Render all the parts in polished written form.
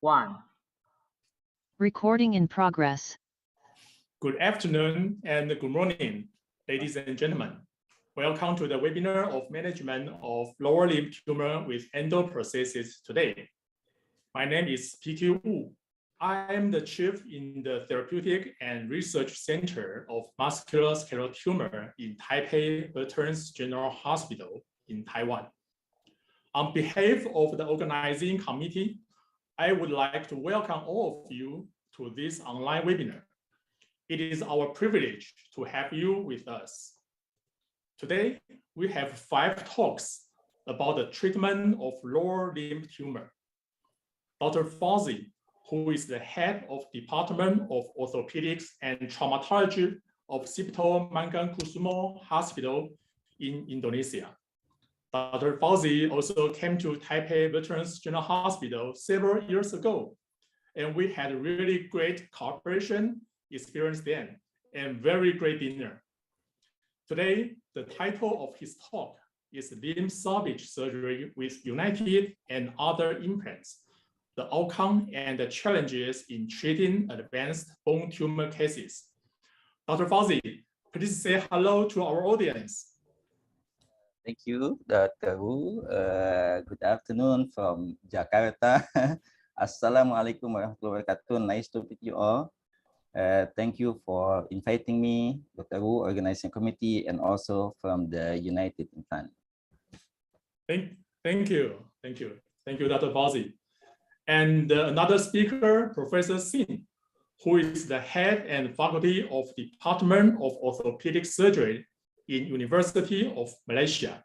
1. Recording in progress. Good afternoon and good morning, ladies and gentlemen. Welcome to the webinar of Management of Lower Limb Tumor with Endoprosthesis today. My name is PQ Wu. I am the chief in the Therapeutic and Research Center of Musculoskeletal Tumor in Taipei Veterans General Hospital in Taiwan. On behalf of the organizing committee, I would like to welcome all of you to this online webinar. It is our privilege to have you with us. Today, we have 5 talks about the treatment of lower limb tumor. Dr. Fauzi, who is the head of Department of Orthopedics and Traumatology of Cipto Mangunkusumo Hospital in Indonesia. Dr. Fauzi also came to Taipei Veterans General Hospital several years ago, and we had really great cooperation experience then and very great dinner. Today, the title of his talk is Limb Salvage Surgery with United and Other Implants, the outcome and the challenges in treating advanced bone tumor cases. Dr. Fauzi, please say hello to our audience. Thank you, Dr. Wu. Good afternoon from Jakarta. Assalamualaikum warahmatullahi wabarakatuh. Nice to meet you all. Thank you for inviting me, Dr. Wu, organizing committee, and also from the United Implant. Thank you, Dr. Fauzi. And another speaker, Professor SINGH, who is the head and faculty of Department of Orthopedic Surgery in University of Malaysia.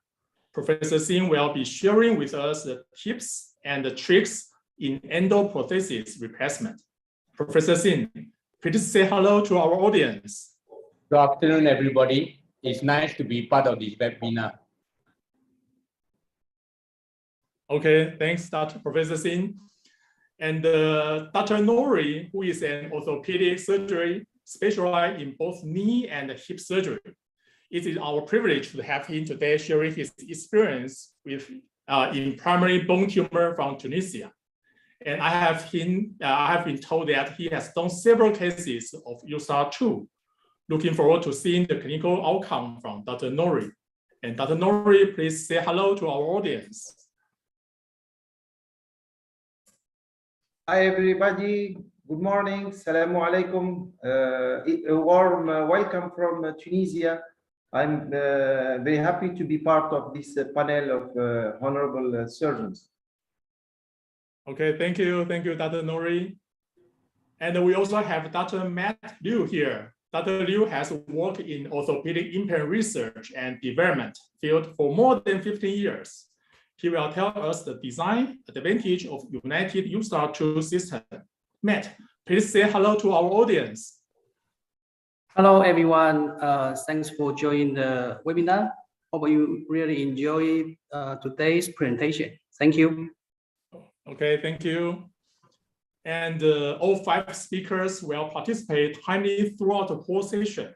Professor SINGH will be sharing with us the tips and the tricks in endoprosthesis replacement. Professor SINGH, please say hello to our audience. Good afternoon, everybody. It's nice to be part of this webinar. Okay, thanks, Professor SINGH. And Dr. NOURI, who is an orthopedic surgery specialized in both knee and hip surgery. It is our privilege to have him today sharing his experience with in primary bone tumor from Tunisia. And I have been told that he has done several cases of USTAR 2. Looking forward to seeing the clinical outcome from Dr. NOURI. And Dr. NOURI, please say hello to our audience. Hi, everybody. Good morning. Assalamu alaikum. A warm welcome from Tunisia. I'm very happy to be part of this panel of honorable surgeons. Okay, thank you, Dr. NOURI. And we also have Dr. Matt Liu here. Dr. Liu has worked in orthopedic implant research and development field for more than 15 years. He will tell us the design advantage of United USTAR 2 system. Matt, please say hello to our audience. Hello, everyone. Thanks for joining the webinar. Hope you really enjoy today's presentation. Thank you. Okay, thank you. And all 5 speakers will participate timely throughout the whole session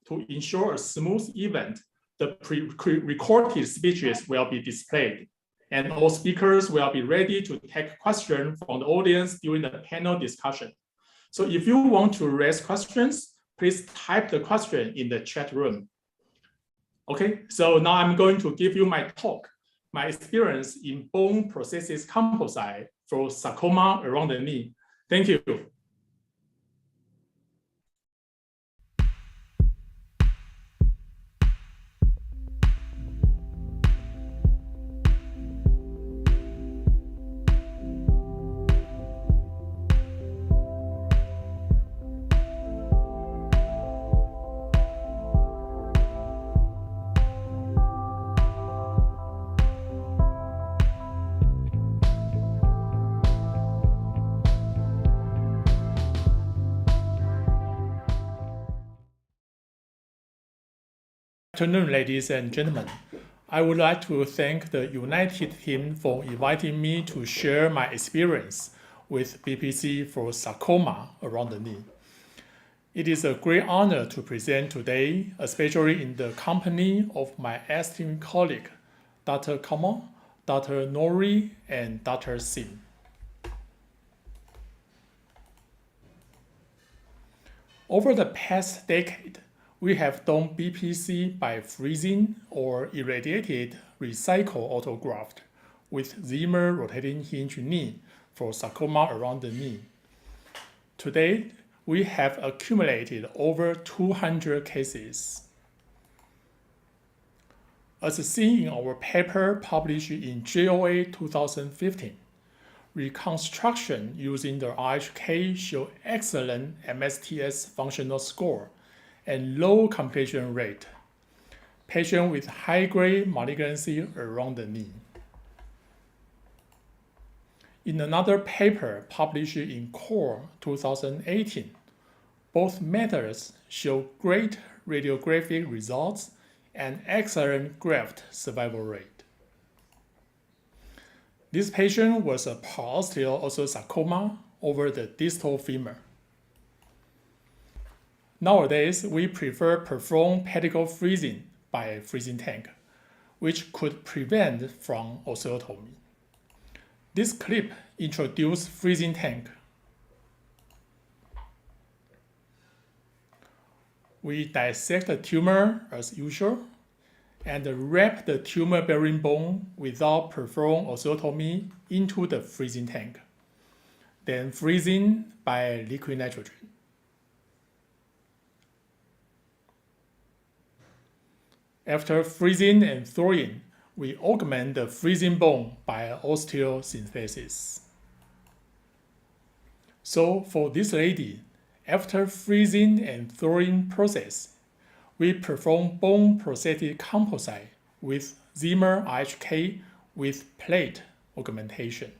to ensure a smooth event. The pre-recorded speeches will be displayed, and all speakers will be ready to take questions from the audience during the panel discussion. So if you want to raise questions, please type the question in the chat room. Okay, so now I'm going to give you my talk, my experience in bone prosthesis composite for sarcoma around the knee. Thank you. Good afternoon, ladies and gentlemen. I would like to thank the United team for inviting me to share my experience with BPC for sarcoma around the knee. It is a great honor to present today, especially in the company of my esteemed colleague, Dr. KAMAL, Dr. NOURI, and Dr. SINGH. Over the past decade, we have done BPC by freezing or irradiated recycled autograft with Zimmer rotating hinge knee for sarcoma around the knee. To date, we have accumulated over 200 cases. As seen in our paper published in JOA 2015, reconstruction using the RHK showed excellent MSTS functional score and low complication rate. Patient with high-grade malignancy around the knee. In another paper published in Core 2018, both methods show great radiographic results and excellent graft survival rate. This patient was a parosteal osteosarcoma over the distal femur. Nowadays, we prefer perform pedicle freezing by freezing tank, which could prevent from osteotomy. This clip introduces freezing tank. We dissect the tumor as usual and wrap the tumor-bearing bone without perform osteotomy into the freezing tank, then freezing by liquid nitrogen. After freezing and thawing, we augment the freezing bone by osteosynthesis. So for this lady, after freezing and thawing process, we perform bone prosthetic composite with Zimmer RHK with plate augmentation.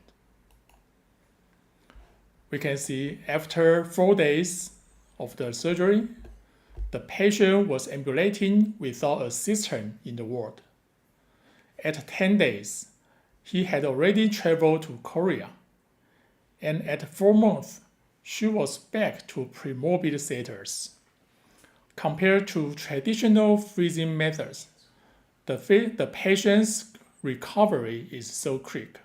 We can see after 4 days of the surgery, the patient was ambulating without assistance in the ward. At 10 days, he had already traveled to Korea, and at 4 months, she was back to premorbid status. Compared to traditional freezing methods, the patient's recovery is so quick.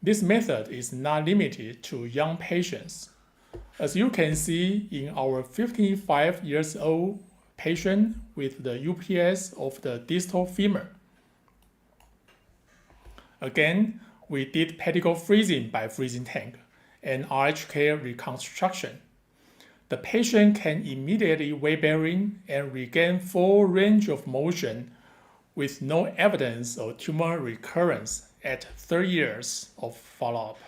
This method is not limited to young patients. As you can see in our 55 years old patient with the UPS of the distal femur. Again, we did pedicle freezing by freezing tank and RHK reconstruction. The patient can immediately weight bearing and regain full range of motion with no evidence of tumor recurrence at 30 years of follow-up.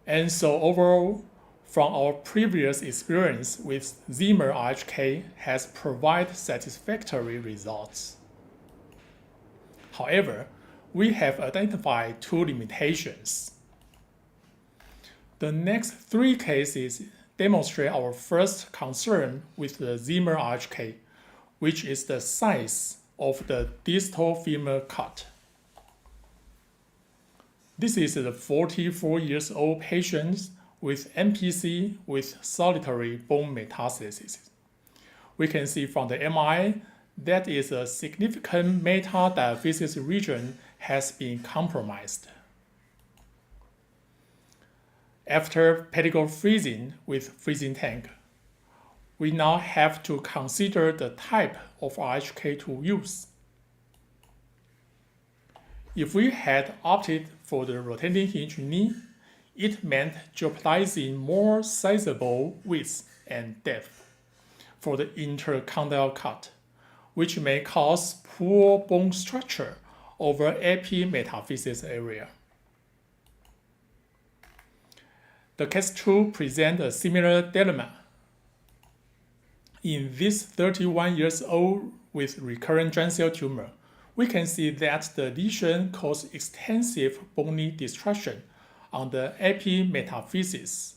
And so overall, from our previous experience with Zimmer RHK has provided satisfactory results. However, we have identified 2 limitations. The next 3 cases demonstrate our first concern with the Zimmer RHK, which is the size of the distal femur cut. This is the 44 years old patient with NPC with solitary bone metastasis. We can see from the MRI that is a significant metadiaphysis region has been compromised. After pedicle freezing with freezing tank, we now have to consider the type of RHK to use. If we had opted for the rotating hinge knee, it meant jeopardizing more sizable width and depth for the intercondyle cut, which may cause poor bone structure over epimetaphysis area. The case 2 presents a similar dilemma. In this 31 years old with recurrent giant cell tumor, we can see that the lesion caused extensive bony destruction on the epimetaphysis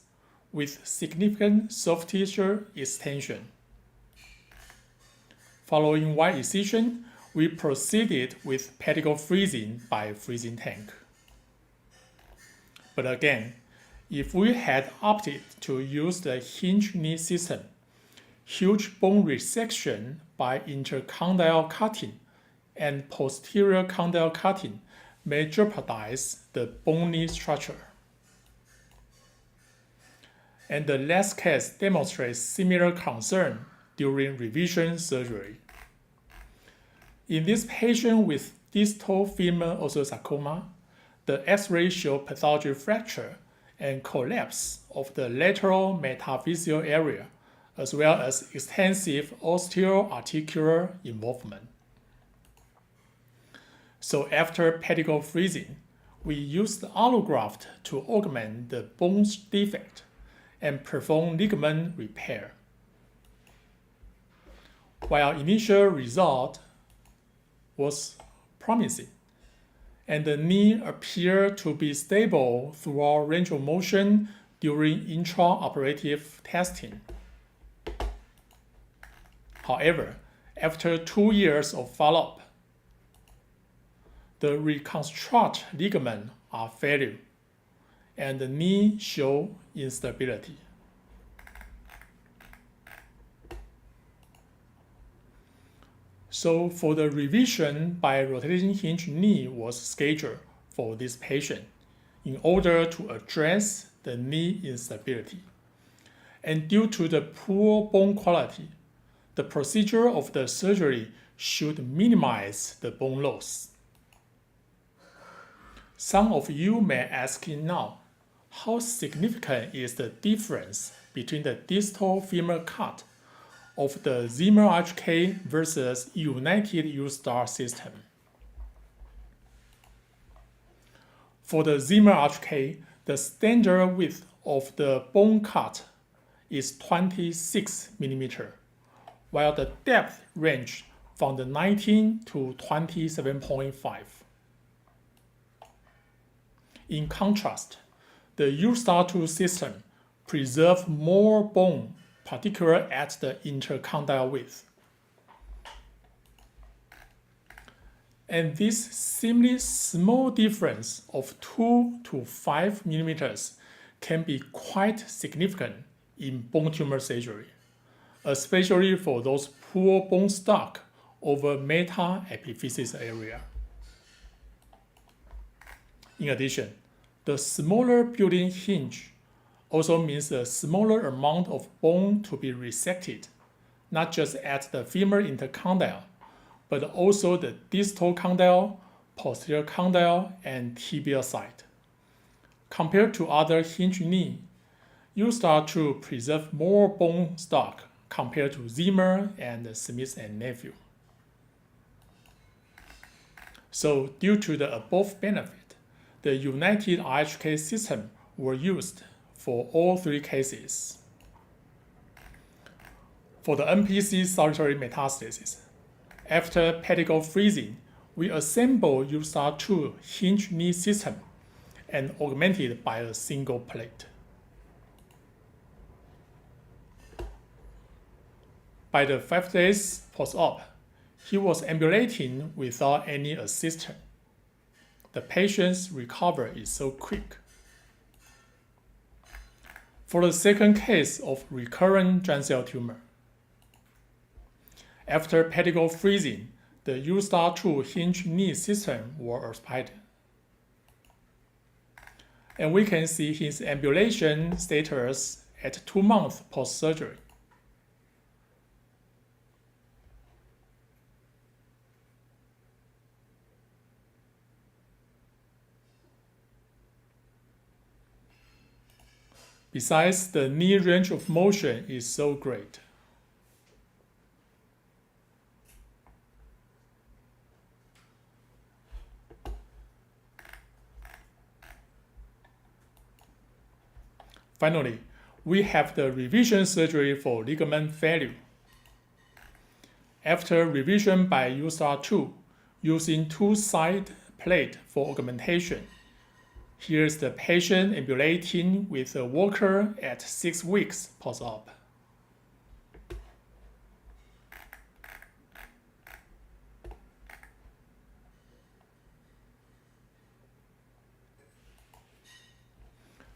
with significant soft tissue extension. Following Y excision, we proceeded with pedicle freezing by freezing tank. But again, if we had opted to use the hinge knee system, huge bone resection by intercondyle cutting and posterior condyle cutting may jeopardize the bony structure. and the last case demonstrates similar concern during revision surgery. In this patient with distal femur osteosarcoma, the X-ray showed pathology fracture and collapse of the lateral metaphyseal area, as well as extensive osteoarticular involvement. So after pedicle freezing, we used allograft to augment the bone defect and perform ligament repair. While initial result was promising, and the knee appeared to be stable throughout range of motion during intraoperative testing. However, after 2 years of follow-up, the reconstruct ligament are failure, and the knee show instability. So for the revision by rotating hinge knee was scheduled for this patient in order to address the knee instability. And due to the poor bone quality, the procedure of the surgery should minimize the bone loss. Some of you may ask now, how significant is the difference between the distal femur cut of the Zimmer RHK versus United USTAR system? For the Zimmer RHK, the standard width of the bone cut is 26 mm, while the depth range from the 19 to 27.5. In contrast, the USTAR 2 system preserves more bone, particularly at the intercondyle width. And this seemingly small difference of 2 to 5 millimeters can be quite significant in bone tumor surgery, especially for those poor bone stock over meta-epiphysis area. In addition, the smaller built-in hinge also means a smaller amount of bone to be resected, not just at the femur intercondyle, but also the distal condyle, posterior condyle, and tibial side. Compared to other hinge knee, USTAR 2 preserve more bone stock compared to Zimmer and Smith and Nephew. So due to the above benefit, the United RHK system were used for all 3 cases. For the NPC solitary metastasis, after pedicle freezing, we assemble USTAR 2 hinge knee system and augmented by a single plate. By the 5 days post-op, he was ambulating without any assistance. The patient's recovery is so quick. For the second case of recurrent giant cell tumor, after pedicle freezing, the USTAR 2 hinge knee system were applied. And we can see his ambulation status at 2 months post-surgery. Besides, the knee range of motion is so great. Finally, we have the revision surgery for ligament failure. After revision by USTAR 2, using 2 side plate for augmentation, here's the patient ambulating with a walker at 6 weeks post-op.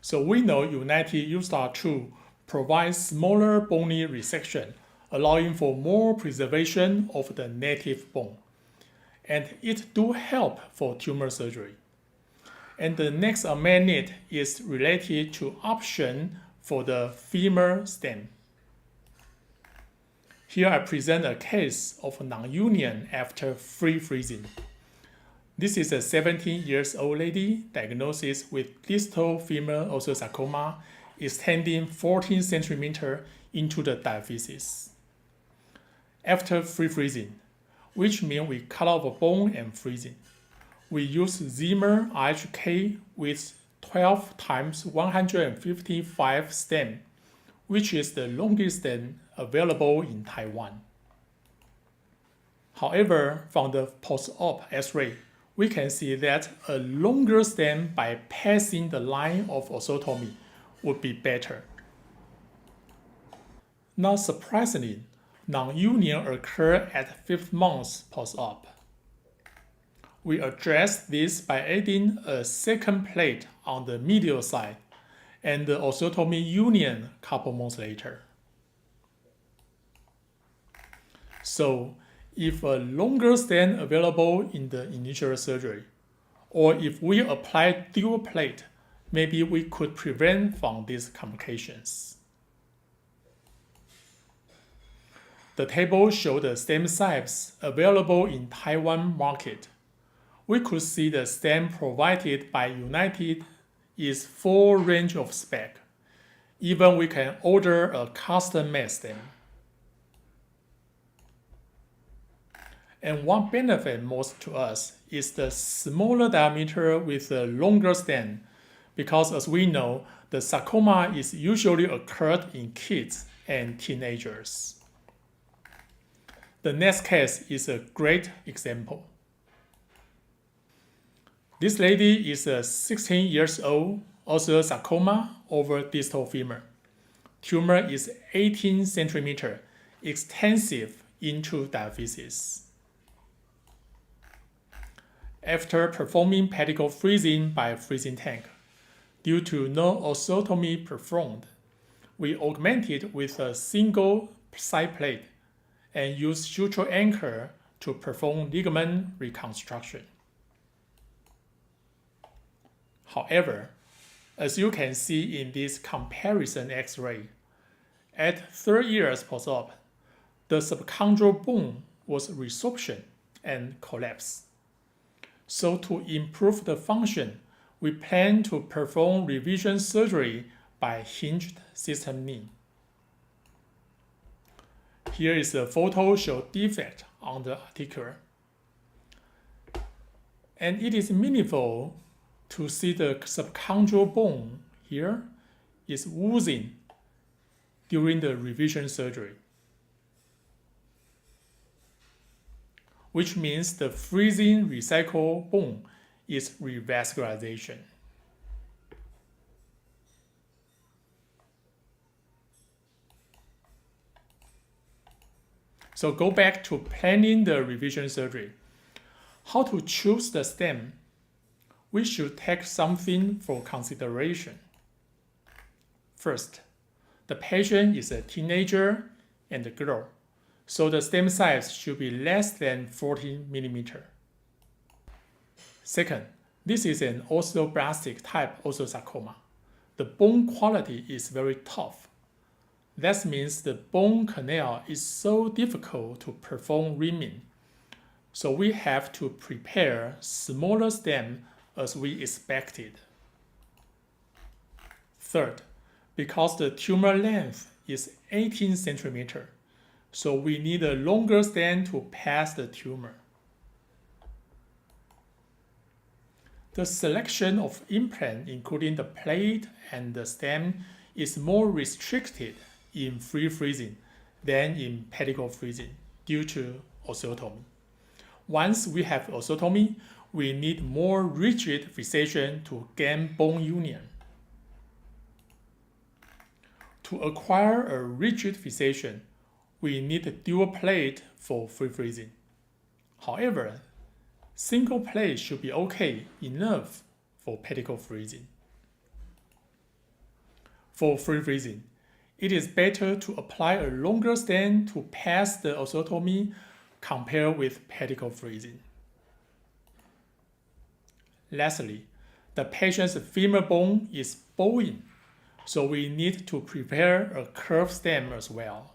So we know United USTAR 2 provides smaller bony resection, allowing for more preservation of the native bone. And it do help for tumor surgery. And the next unmet need is related to option for the femur stem. Here I present a case of non-union after free freezing. This is a 17-year-old lady diagnosed with distal femur osteosarcoma extending 14 cm into the diaphysis. After free freezing, which means we cut off a bone and freezing, we use Zimmer IHK with 12 times 155 stem, which is the longest stem available in Taiwan. However, from the post-op X-ray, we can see that a longer stem by passing the line of osteotomy would be better. Not surprisingly, non-union occurs at 5 months post-op. We address this by adding a second plate on the medial side and the osteotomy union a couple months later. So, if a longer stem available in the initial surgery, or if we apply dual plate, maybe we could prevent from these complications. The table shows the stem size available in Taiwan market. We could see the stem provided by United is full range of spec. Even we can order a custom-made stem. And one benefit most to us is the smaller diameter with a longer stem, because as we know, the sarcoma is usually occurred in kids and teenagers. The next case is a great example. This lady is a 16-year-old osteosarcoma over distal femur. Tumor is 18 cm, extensive into diaphysis. After performing pedicle freezing by freezing tank, due to no osteotomy performed, we augmented with a single side plate and used suture anchor to perform ligament reconstruction. However, as you can see in this comparison X-ray, at 3 years post-op, the subchondral bone was resorption and collapse. So to improve the function, we plan to perform revision surgery by hinged system knee. Here is a photo showing defect on the articular. And it is meaningful to see the subchondral bone here is oozing during the revision surgery, which means the freezing recycled bone is revascularization. So go back to planning the revision surgery. How to choose the stem? We should take something for consideration. First, the patient is a teenager and a girl, so the stem size should be less than 40 mm. Second, this is an osteoblastic type osteosarcoma. The bone quality is very tough. That means the bone canal is so difficult to perform reaming. So we have to prepare smaller stem as we expected. Third, because the tumor length is 18 cm, so we need a longer stem to pass the tumor. The selection of implant, including the plate and the stem, is more restricted in free freezing than in pedicle freezing due to osteotomy. Once we have osteotomy, we need more rigid fixation to gain bone union. To acquire a rigid fixation, we need a dual plate for free freezing. However, single plate should be okay enough for pedicle freezing. For free freezing, it is better to apply a longer stem to pass the osteotomy compared with pedicle freezing. Lastly, the patient's femur bone is bowing, So we need to prepare a curved stem as well.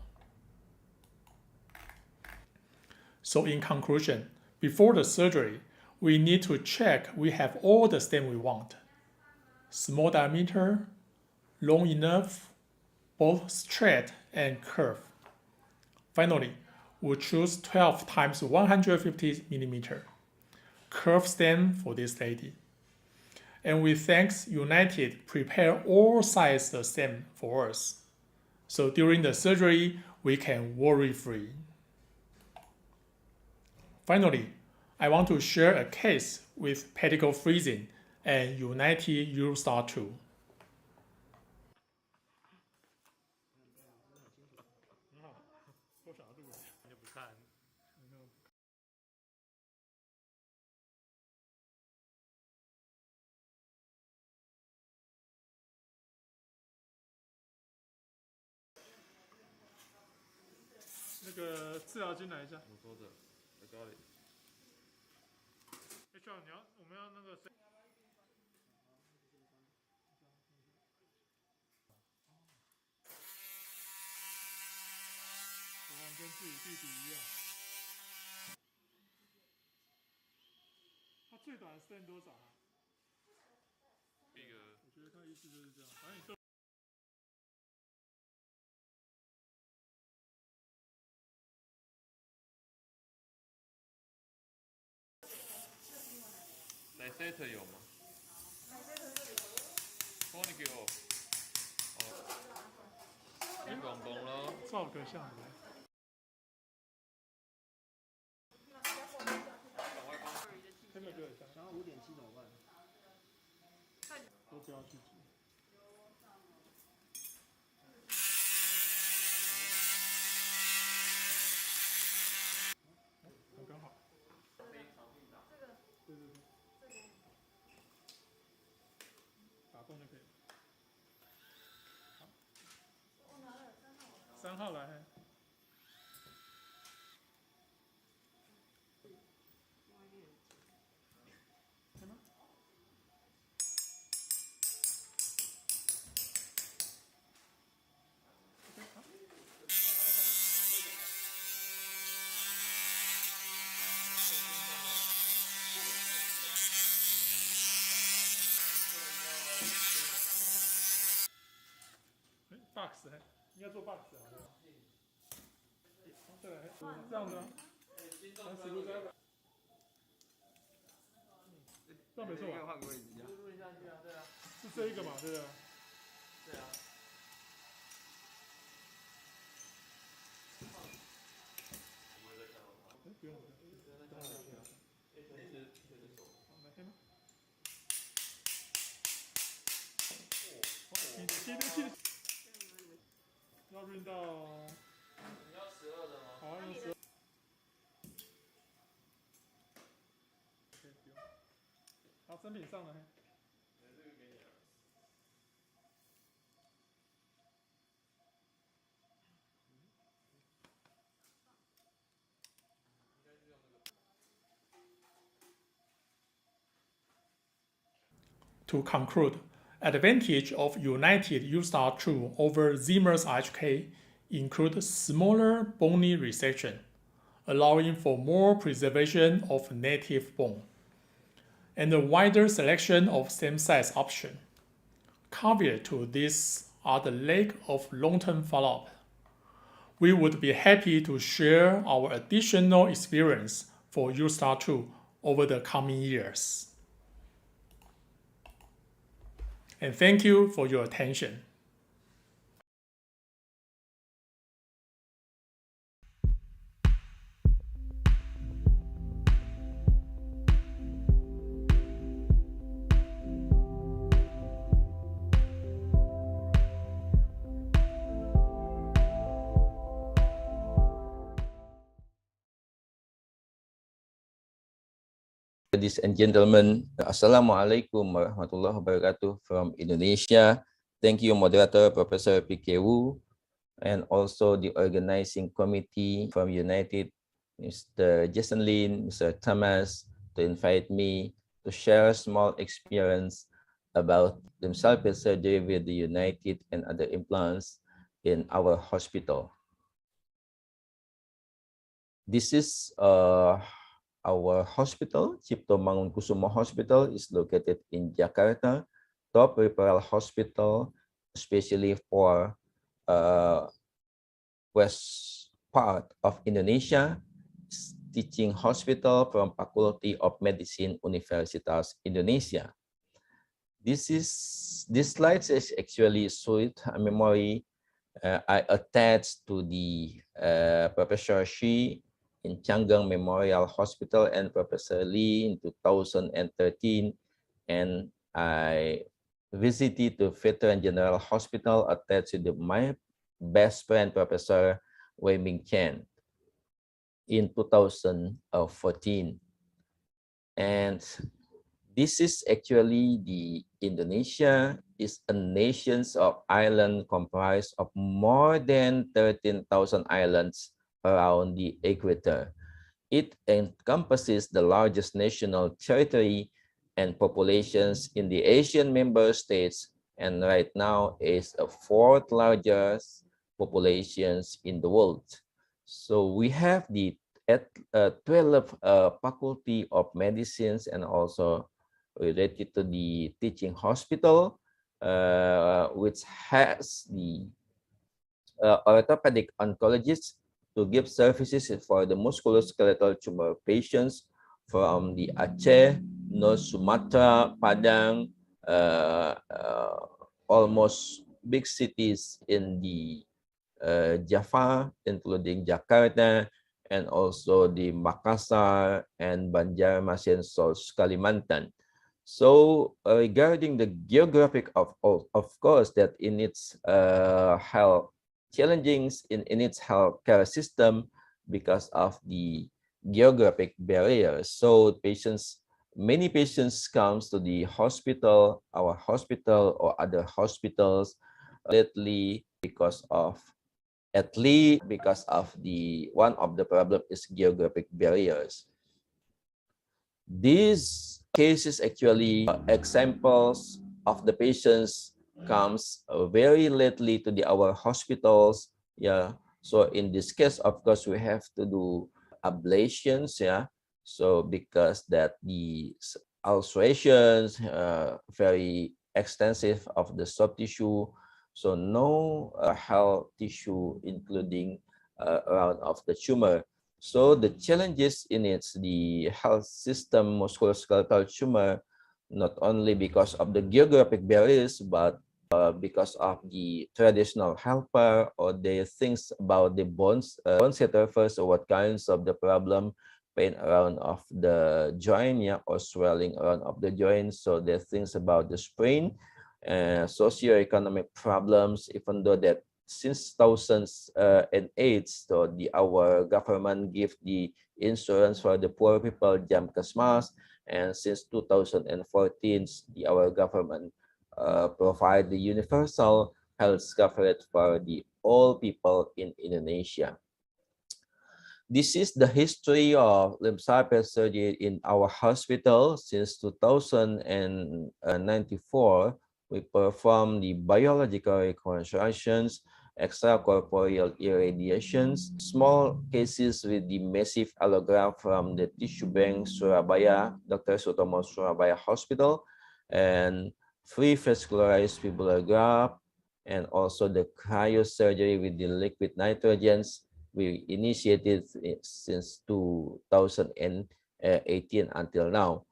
So in conclusion, before the surgery, we need to check we have all the stem we want. Small diameter, long enough, both straight and curved. Finally, we'll choose 12 times 150 millimeter curved stem for this lady. And we thanks United prepare all size the stem for us. So during the surgery, we can worry free. Finally, I want to share a case with pedicle freezing and United USTAR 2.那个治疗进来一下。我坐着，在这里。HR，我们要那个谁？我们跟自己弟弟一样。他最短的stem多少啊？这个，我觉得他意思就是这样，反正你都。Moderator 有吗？帮你给我。哦。你广东咯。照个相来。真的对，想要5.7怎么办？都不要去挤。刚好。对对对。打洞就可以了。好。3号来。box 应该做 box 啊，对吧？对，这样的，死路在。这样没错吧？换个位置一样。是这一个嘛，对不对？对啊。不用。你切的切。要运到。你要12的吗？好，用12。好，真品上了。这个给你了。To conclude, advantage of United USTAR 2 over Zimmer's HK include smaller bony resection, allowing for more preservation of native bone, and a wider selection of same size option. Caveat to this are the lack of long-term follow-up. We would be happy to share our additional experience for USTAR 2 over the coming years. And thank you for your attention. Ladies and gentlemen, Assalamualaikum warahmatullahi wabarakatuh from Indonesia. Thank you, Moderator Professor P.K. Wu, and also the organizing committee from United, Mr. Jason Lin, Mr. Thomas, to invite me to share a small experience about limb salvage surgery with the United and other implants in our hospital. This is our hospital. Cipto Mangunkusumo Hospital is located in Jakarta, top referral hospital, especially for west part of Indonesia, teaching hospital from Faculty of Medicine Universitas Indonesia. This slide is actually sweet memory I attached to the Professor Shi in Changgang Memorial Hospital and Professor Lee in 2013, and I visited the Veteran General Hospital attached to my best friend Professor Wei Ming Chen in 2014. And this is actually the Indonesia is a nation of island comprised of more than 13,000 islands around the equator. It encompasses the largest national territory and populations in the Asian member states, and right now is the fourth largest populations in the world. So we have the 12 faculty of medicines and also related to the teaching hospital, which has the orthopedic oncologists to give services for the musculoskeletal tumor patients from the Aceh, North Sumatra, Padang, almost big cities in the Java, including Jakarta, and also the Makassar and Banjarmasin, South Kalimantan. So regarding the geographic of course, that in its health challenges in its healthcare system because of the geographic barriers. So many patients comes to the hospital, our hospital or other hospitals lately because of the one of the problem is geographic barriers. These cases actually examples of the patients comes very lately to our hospitals. Yeah, so in this case, of course, we have to do ablations. Yeah, so because that the ulcerations very extensive of the soft tissue, so no health tissue including around of the tumor. So the challenges in the health system musculoskeletal tumor, not only because of the geographic barriers, but because of the traditional helper or the things about the bones setter first, or what kinds of the problem, pain around of the joint, yeah, or swelling around of the joint. So there are things about the sprain, socioeconomic problems, even though that since 2008, so our government give the insurance for the poor people, Jamkesmas, and since 2014, our government provide the universal health coverage for the all people in Indonesia. This is the history of limb salvage surgery in our hospital. Since 2094, we perform the biological reconstructions, extracorporeal irradiations, small cases with the massive allograft from the tissue bank Surabaya, Dr. Sutomo Surabaya Hospital, and free vascularized fibular graft, and also the cryosurgery with the liquid nitrogens. We initiated since 2018 until now.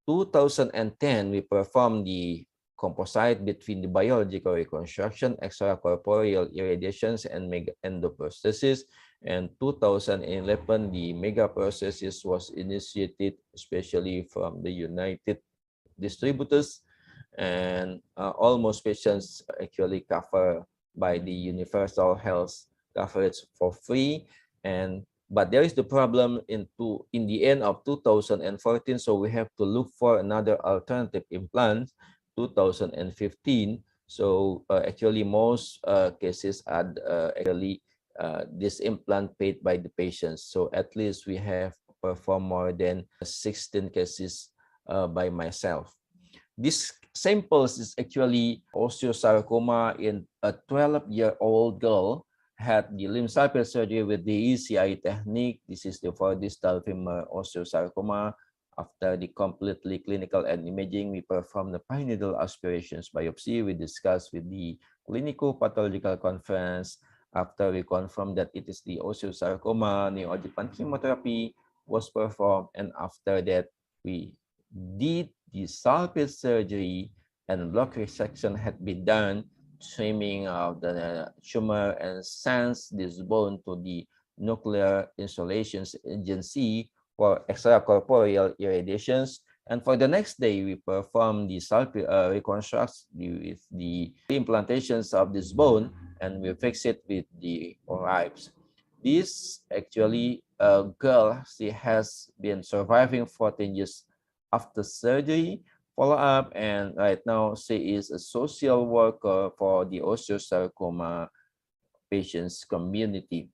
2010, we performed the composite between the biological reconstruction, extracorporeal irradiations, and endoprosthesis. And 2011, the megaprosthesis was initiated, especially from the United distributors, and almost patients actually covered by the universal health coverage for free. But there is the problem in the end of 2014, so we have to look for another alternative implant. 2015, so actually most cases are actually this implant paid by the patients. So at least we have performed more than 16 cases by myself. This samples is actually osteosarcoma in a 12-year-old girl had the limb salvage surgery with the ECI technique. This is the foredistal femur osteosarcoma. After the completely clinical and imaging, we perform the fine needle aspirations biopsy. We discuss with the clinico-pathological conference. After we confirm that it is the osteosarcoma, neoadjuvant chemotherapy was performed, and after that, we did the salvage surgery and block resection had been done, trimming of the tumor and sends this bone to the nuclear installations agency for extracorporeal irradiations. And for the next day, we perform the reconstruct with the implantations of this bone, and we fix it with the ORIPes. This actually girl, she has been surviving 14 years after surgery follow-up, and right now she is a social worker for the osteosarcoma patients community.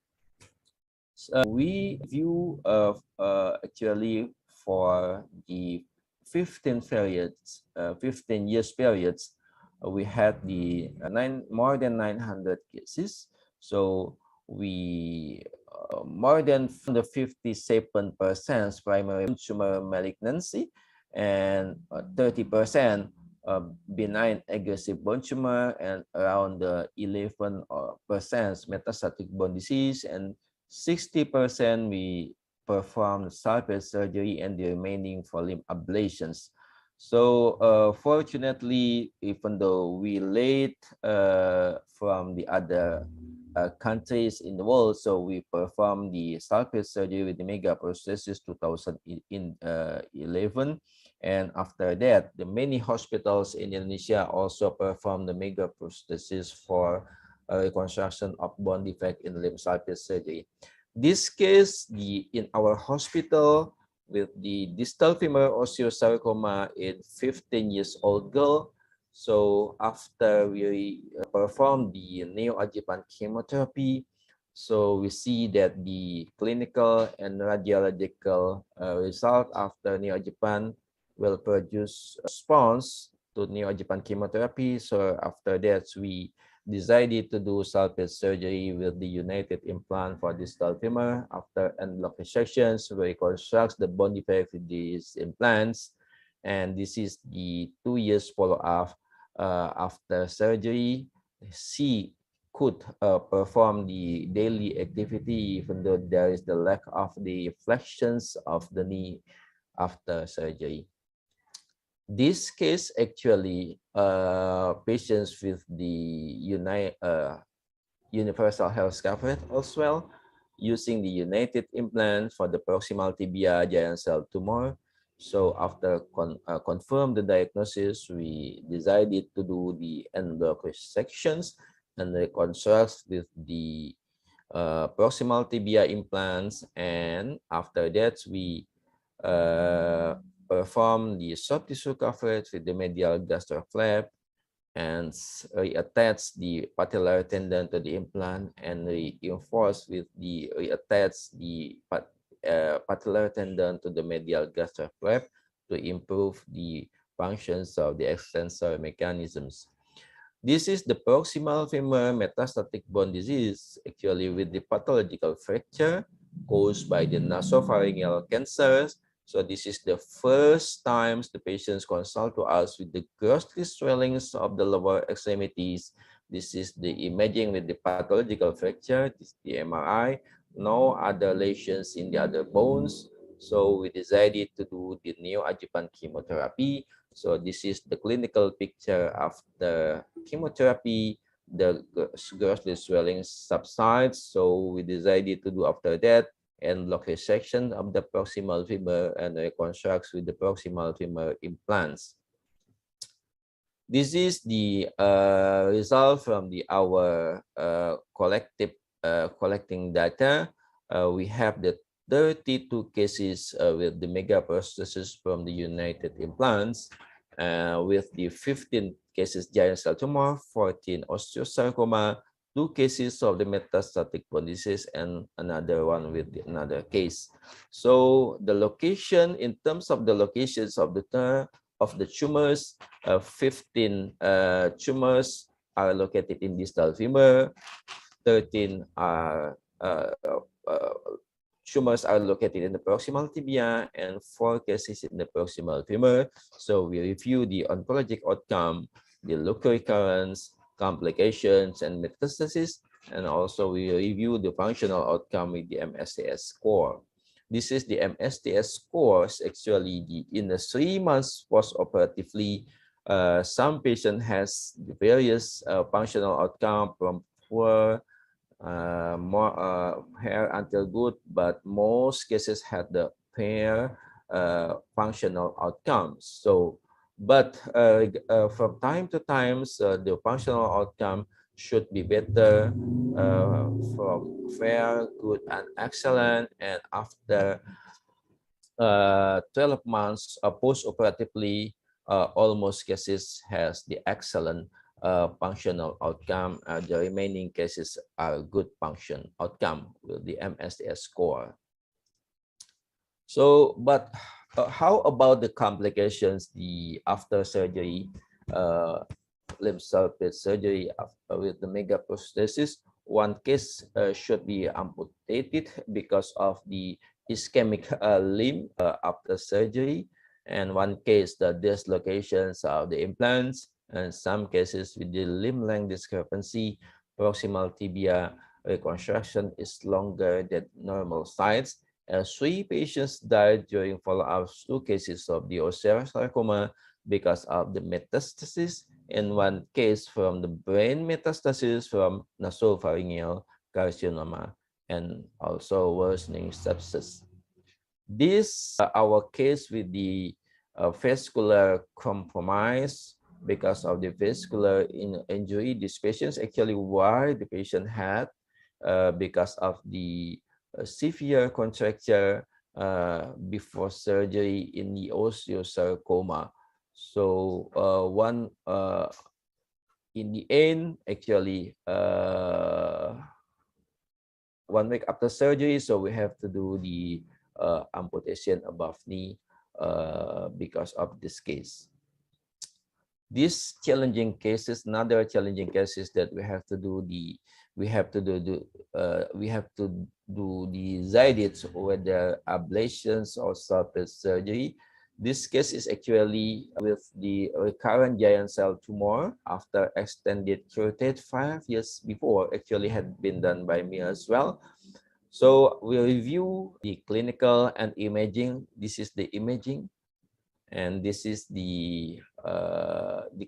So we view actually for the 15 years periods, we had the more than 900 cases. So we more than 57% primary tumor malignancy and 30% benign aggressive bone tumor, and around 11% metastatic bone disease, and 60% we perform salvage surgery, and the remaining for limb ablations. So fortunately, even though we late from the other countries in the world, so we performed the salvage surgery with the mega prosthesis 2011, and after that, the many hospitals in Indonesia also performed the mega prosthesis for reconstruction of bone defect in limb salvage surgery. This case, in our hospital with the distal femur osteosarcoma in 15 years old girl. So after we perform the neoadjuvant chemotherapy, so we see that the clinical and radiological result after neoadjuvant will produce a response to neoadjuvant chemotherapy. So after that, we decided to do salvage surgery with the united implant for distal femur. After end-block resections, we reconstruct the bone defect with these implants, and this is the 2 years follow-up after surgery. She could perform the daily activity even though there is the lack of the flexions of the knee after surgery. This case actually patients with the universal health coverage as well, using the united implant for the proximal tibia giant cell tumor. So after confirm the diagnosis, we decided to do the end-block resections and reconstruct with the proximal tibia implants, and after that we perform the soft tissue coverage with the medial gastrocnemius flap and reattach the patellar tendon to the implant, and reinforce with the reattach the patellar tendon to the medial gastrocnemius flap to improve the functions of the extensor mechanisms. This is the proximal femur metastatic bone disease, actually with the pathological fracture caused by the nasopharyngeal cancers. So this is the first time the patients consult to us with the ghostly swellings of the lower extremities. This is the imaging with the pathological fracture. This is the MRI. No other lesions in the other bones. So we decided to do the neoadjuvant chemotherapy. So this is the clinical picture after chemotherapy. The ghostly swelling subsides. So we decided to do after that end-block resection of the proximal femur and reconstructs with the proximal femur implants. This is the result from our collecting data. We have the 32 cases with the mega prosthesis from the united implants, with the 15 cases giant cell tumor, 14 osteosarcoma, 2 cases of the metastatic bone disease, and another one with another case. So the location, in terms of the locations of the of the tumors, 15 tumors are located in distal femur, 13 are tumors are located in the proximal tibia, and 4 cases in the proximal femur. So we review the oncologic outcome, the local recurrence, complications, and metastasis, and also we review the functional outcome with the MSTS score. This is the MSTS scores. Actually, in the 3 months post-operatively, some patient has the various functional outcome from poor, more hair until good, but most cases had the fair functional outcomes. So, but from time to time, the functional outcome should be better from fair, good, and excellent. And after 12 months post-operatively, almost cases has the excellent functional outcome. The remaining cases are good function outcome with the MSTS score. So, but how about the complications after surgery, limb salvage surgery with the megaprosthesis? One case should be amputated because of the ischemic limb after surgery, and one case the dislocations of the implants, and some cases with the limb length discrepancy, proximal tibia reconstruction is longer than normal size. 3 patients died during follow-ups, 2 cases of the sarcoma because of the metastasis, and 1 case from the brain metastasis from nasopharyngeal carcinoma, and also worsening sepsis. This our case with the vascular compromise because of the vascular injury. These patients actually why the patient had because of the severe contracture before surgery in the osteosarcoma. So in the end, actually 1 week after surgery, so we have to do the amputation above knee because of this case. These challenging cases, another challenging cases that we have to do the AJIT, whether ablations or salvage surgery. This case is actually with the recurrent giant cell tumor after extended curative 5 years before, actually had been done by me as well. So we review the clinical and imaging. This is the imaging, and this is the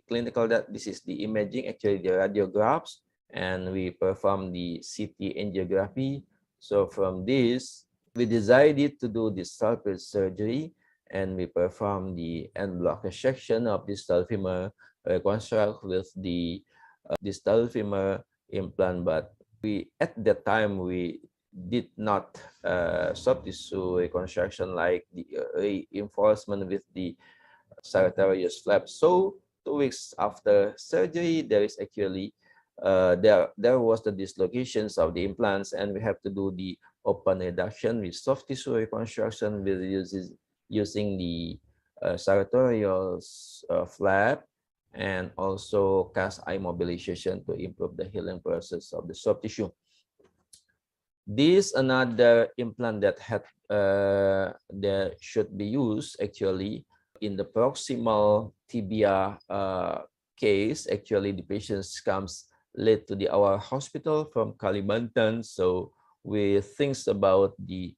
clinical. This is the imaging, actually the radiographs, and we perform the CT angiography. So from this, we decided to do the salvage surgery, and we perform the end block resection of distal femur, reconstruct with the distal femur implant. But at that time we did not soft tissue reconstruction like the reinforcement with the sartorius flap. So 2 weeks after surgery, there is actually there was the dislocations of the implants, and we have to do the open reduction with soft tissue reconstruction with using the sartorius flap, and also cast immobilization to improve the healing process of the soft tissue. This another implant that should be used actually in the proximal tibia case. Actually, the patients comes late to our hospital from Kalimantan, so we think about the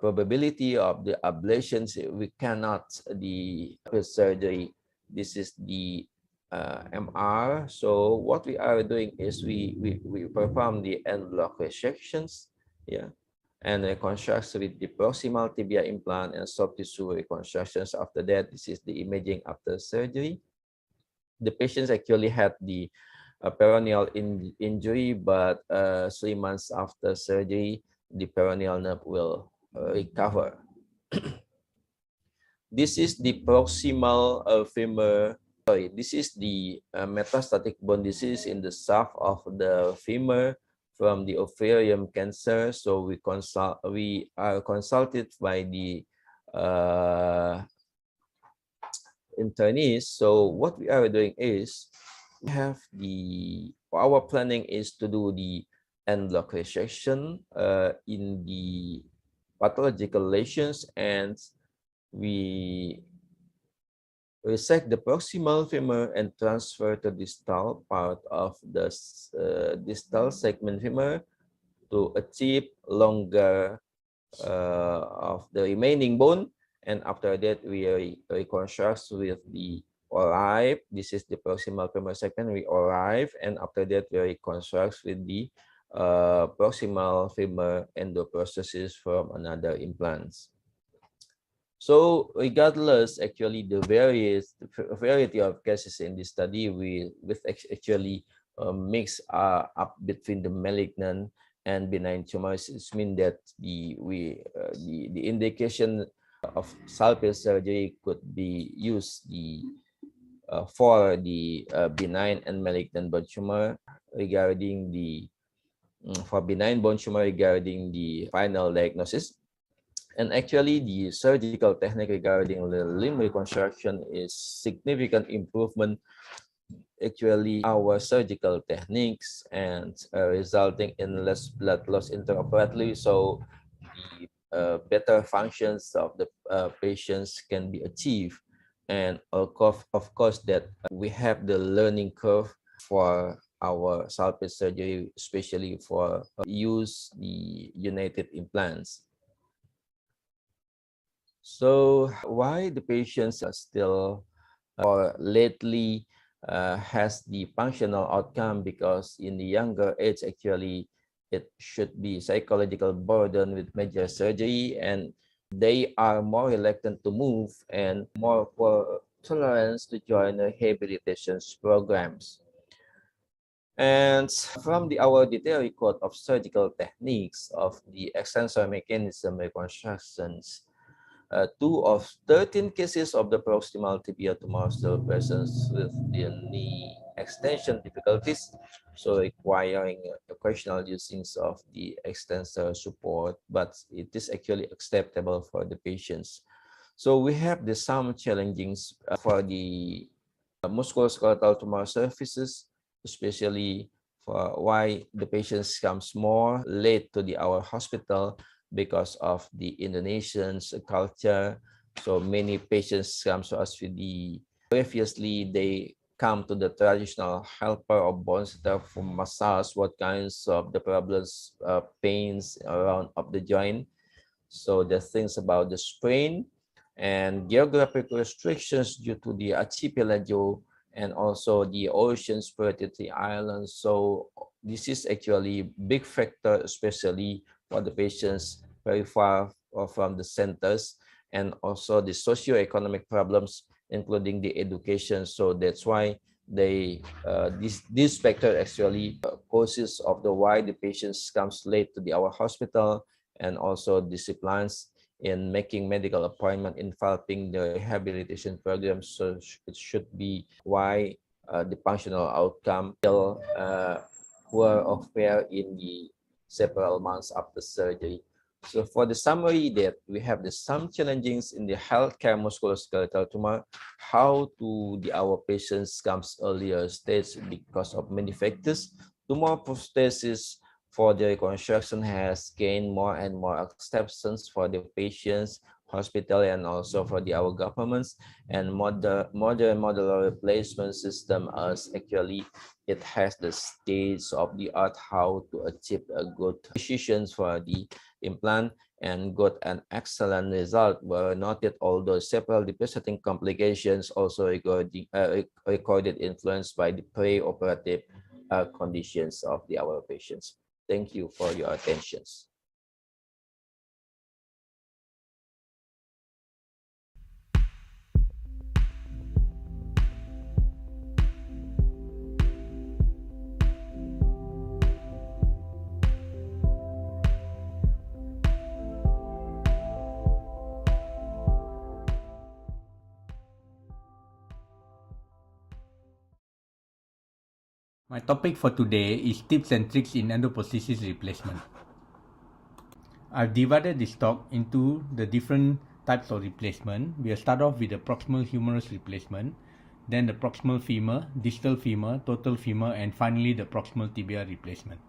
probability of the ablations. We cannot the surgery. This is the MR. So what we are doing is we perform the end block resections, and reconstruct with the proximal tibia implant and soft tissue reconstructions. After that, this is the imaging after surgery. The patients actually had the peroneal injury, but 3 months after surgery, the peroneal nerve will recover. This is the proximal femur. This is the metastatic bone disease in the shaft of the femur from the ovarian cancer. So we are consulted by the internees. So what we are doing is our planning is to do the end block resection in the pathological lesions, and we resect the proximal femur and transfer to distal part of the distal segment femur to achieve longer of the remaining bone. And after that, we reconstruct with the arrive. This is the proximal femur segment. We arrive, and after that, we reconstruct with the proximal femur endoprosthesis from another implants. So regardless, actually, the variety of cases in this study, with actually mix up between the malignant and benign tumors. It means that the indication of salvage surgery could be used for the benign and malignant bone tumor. Regarding the for benign bone tumor, regarding the final diagnosis. And actually, the surgical technique regarding the limb reconstruction is significant improvement. Actually, our surgical techniques and resulting in less blood loss intraoperatively. So the better functions of the patients can be achieved. And of course, that we have the learning curve for our salvage surgery, especially for use the united implants. So why the patients are still or lately has the functional outcome? Because in the younger age, actually, it should be psychological burden with major surgery, and they are more reluctant to move and more for tolerance to join the rehabilitation programs. And from our detailed record of surgical techniques of the extensor mechanism reconstructions, 2 of 13 cases of the proximal tibia tumor still present with the knee extension difficulties, so requiring occasional using of the extensor support, but it is actually acceptable for the patients. So we have some challenges for the musculoskeletal tumor surfaces, especially for why the patients comes more late to our hospital because of the Indonesian culture. So many patients come to us with previously they come to the traditional helper or bone setter for massage, what kinds of the problems, pains around of the joint. So the things about the sprain and geographic restrictions due to the archipelago and also the ocean spread the islands. So this is actually big factor, especially for the patients very far from the centers, and also the socio-economic problems, including the education. So that's why they this factor actually causes of the why the patients comes late to our hospital, and also disciplines in making medical appointment, in developing the rehabilitation program. So it should be why the functional outcome still poor or fair in the several months after surgery. So for the summary, that we have some challenges in the healthcare musculoskeletal tumor, how to our patients comes earlier stage because of many factors. Tumor prosthesis for the reconstruction has gained more and more acceptance for the patients, hospital, and also for our governments. And modern modular replacement system as actually it has the stage of the art how to achieve a good precisions for the implant, and got an excellent result were noted, although several devastating complications also recorded influenced by the pre-operative conditions of our patients. Thank you for your attention. My topic for today is tips and tricks in endoprosthesis replacement. I've divided this talk into the different types of replacement. We'll start off with the proximal humerus replacement, then the proximal femur, distal femur, total femur, and finally the proximal tibia replacement.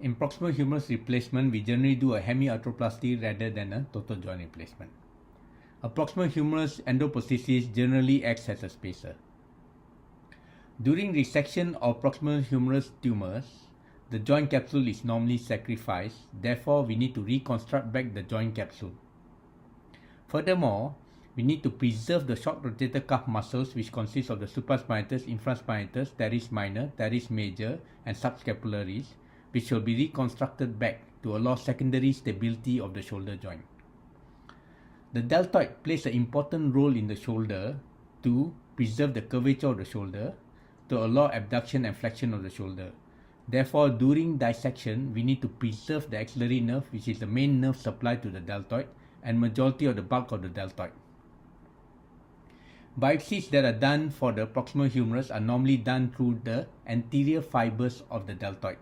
In proximal humerus replacement, we generally do a hemiarthroplasty rather than a total joint replacement. A proximal humerus endoprosthesis generally acts as a spacer. During resection of proximal humerus tumors, the joint capsule is normally sacrificed, therefore we need to reconstruct back the joint capsule. Furthermore, we need to preserve the short rotator cuff muscles, which consist of the supraspinatus, infraspinatus, teres minor, teres major, and subscapularis, which will be reconstructed back to allow secondary stability of the shoulder joint. The deltoid plays an important role in the shoulder to preserve the curvature of the shoulder, to allow abduction and flexion of the shoulder. Therefore, during dissection, we need to preserve the axillary nerve, which is the main nerve supply to the deltoid, and majority of the bulk of the deltoid. Biopsies that are done for the proximal humerus are normally done through the anterior fibers of the deltoid,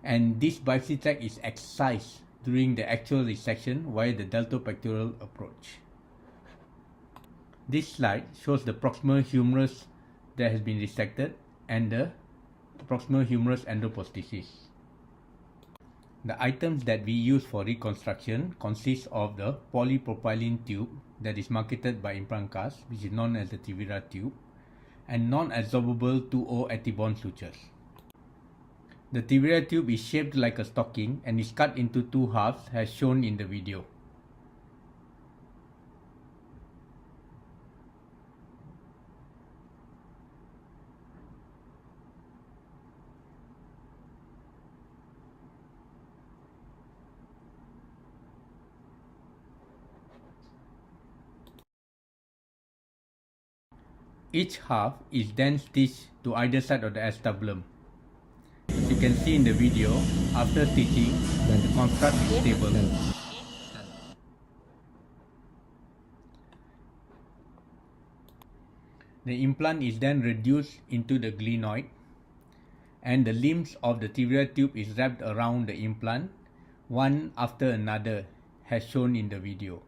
and this biopsy tract is excised during the actual resection via the deltopectoral approach. This slide shows the proximal humerus that has been resected and the proximal humerus endoprosthesis. The items that we use for reconstruction consist of the polypropylene tube that is marketed by Implancast, which is known as the Tevira tube, and non-absorbable 2O Ethibond sutures. The Tevira tube is shaped like a stocking and is cut into two halves as shown in the video. Each half is then stitched to either side of the acetabulum. As you can see in the video, after stitching, the construct is stable. The implant is then reduced into the glenoid, and the limbs of the Tevira tube is wrapped around the implant, one after another, as shown in the video.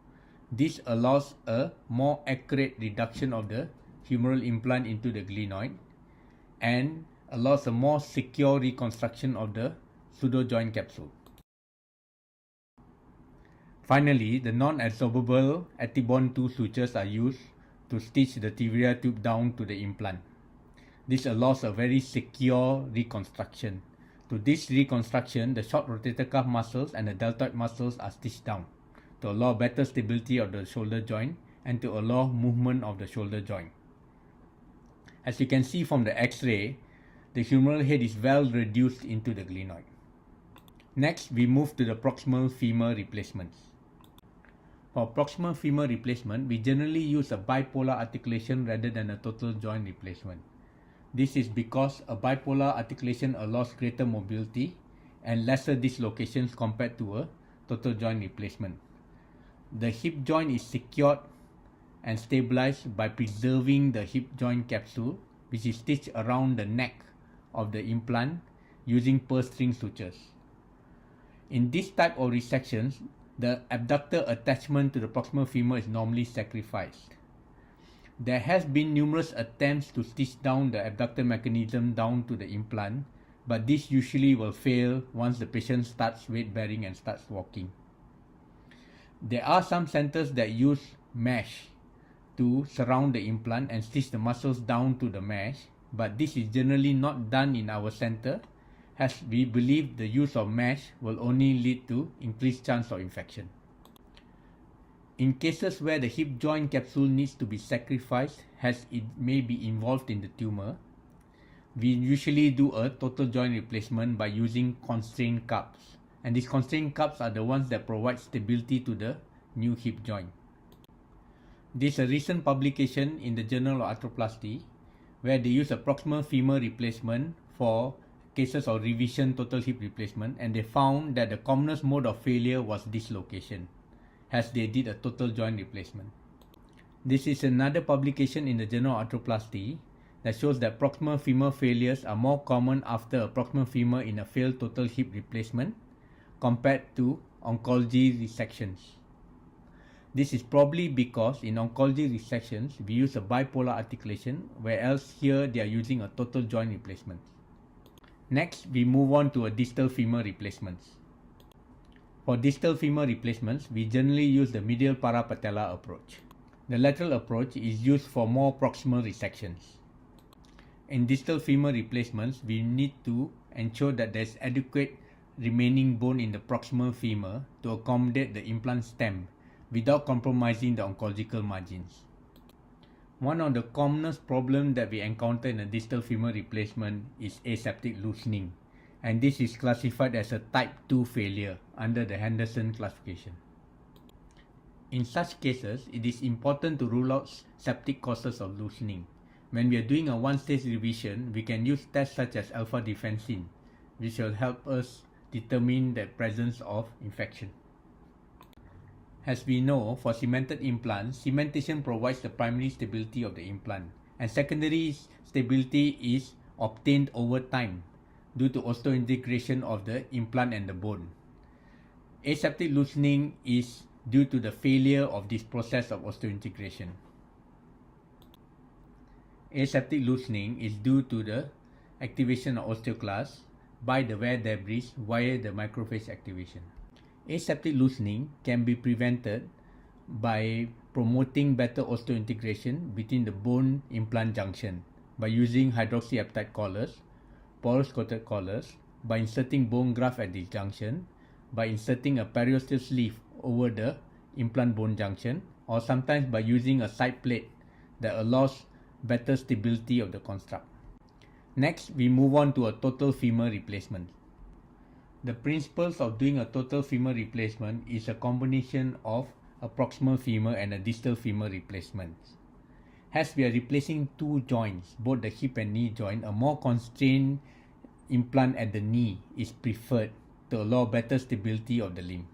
This allows a more accurate reduction of the humeral implant into the glenoid and allows a more secure reconstruction of the pseudo-joint capsule. Finally, the non-absorbable Ethibond 2 sutures are used to stitch the Tevira tube down to the implant. This allows a very secure reconstruction. To this reconstruction, the short rotator cuff muscles and the deltoid muscles are stitched down to allow better stability of the shoulder joint and to allow movement of the shoulder joint. As you can see from the X-ray, the humeral head is well reduced into the glenoid. Next, we move to the proximal femur replacements. For proximal femur replacement, we generally use a bipolar articulation rather than a total joint replacement. This is because a bipolar articulation allows greater mobility and lesser dislocations compared to a total joint replacement. The hip joint is secured and stabilized by preserving the hip joint capsule, which is stitched around the neck of the implant using purse string sutures. In this type of resections, the abductor attachment to the proximal femur is normally sacrificed. There has been numerous attempts to stitch down the abductor mechanism down to the implant, but this usually will fail once the patient starts weight bearing and starts walking. There are some centers that use mesh to surround the implant and stitch the muscles down to the mesh, but this is generally not done in our center, as we believe the use of mesh will only lead to increased chance of infection. In cases where the hip joint capsule needs to be sacrificed, as it may be involved in the tumor, we usually do a total joint replacement by using constraint cups, and these constraint cups are the ones that provide stability to the new hip joint. This is a recent publication in the Journal of Arthroplasty where they use a proximal femur replacement for cases of revision total hip replacement, and they found that the commonest mode of failure was dislocation, as they did a total joint replacement. This is another publication in the Journal of Arthroplasty that shows that proximal femur failures are more common after a proximal femur in a failed total hip replacement compared to oncology resections. This is probably because in oncology resections, we use a bipolar articulation, whereas here they are using a total joint replacement. Next, we move on to a distal femur replacements. For distal femur replacements, we generally use the medial parapatella approach. The lateral approach is used for more proximal resections. In distal femur replacements, we need to ensure that there is adequate remaining bone in the proximal femur to accommodate the implant stem without compromising the oncological margins. One of the commonest problems that we encounter in a distal femur replacement is aseptic loosening, and this is classified as a type 2 failure under the Henderson classification. In such cases, it is important to rule out septic causes of loosening. When we are doing a one-stage revision, we can use tests such as alpha defensin, which will help us determine the presence of infection. As we know, for cemented implants, cementation provides the primary stability of the implant, and secondary stability is obtained over time due to osseointegration of the implant and the bone. Aseptic loosening is due to the failure of this process of osseointegration. Aseptic loosening is due to the activation of osteoclasts by the wear debris via the macrophage activation. Aseptic loosening can be prevented by promoting better osseointegration between the bone implant junction by using hydroxyapatite collars, porous coated collars, by inserting bone graft at this junction, by inserting a periosteal sleeve over the implant bone junction, or sometimes by using a side plate that allows better stability of the construct. Next, we move on to a total femur replacement. The principles of doing a total femur replacement is a combination of a proximal femur and a distal femur replacement. As we are replacing two joints, both the hip and knee joint, a more constrained implant at the knee is preferred to allow better stability of the limb.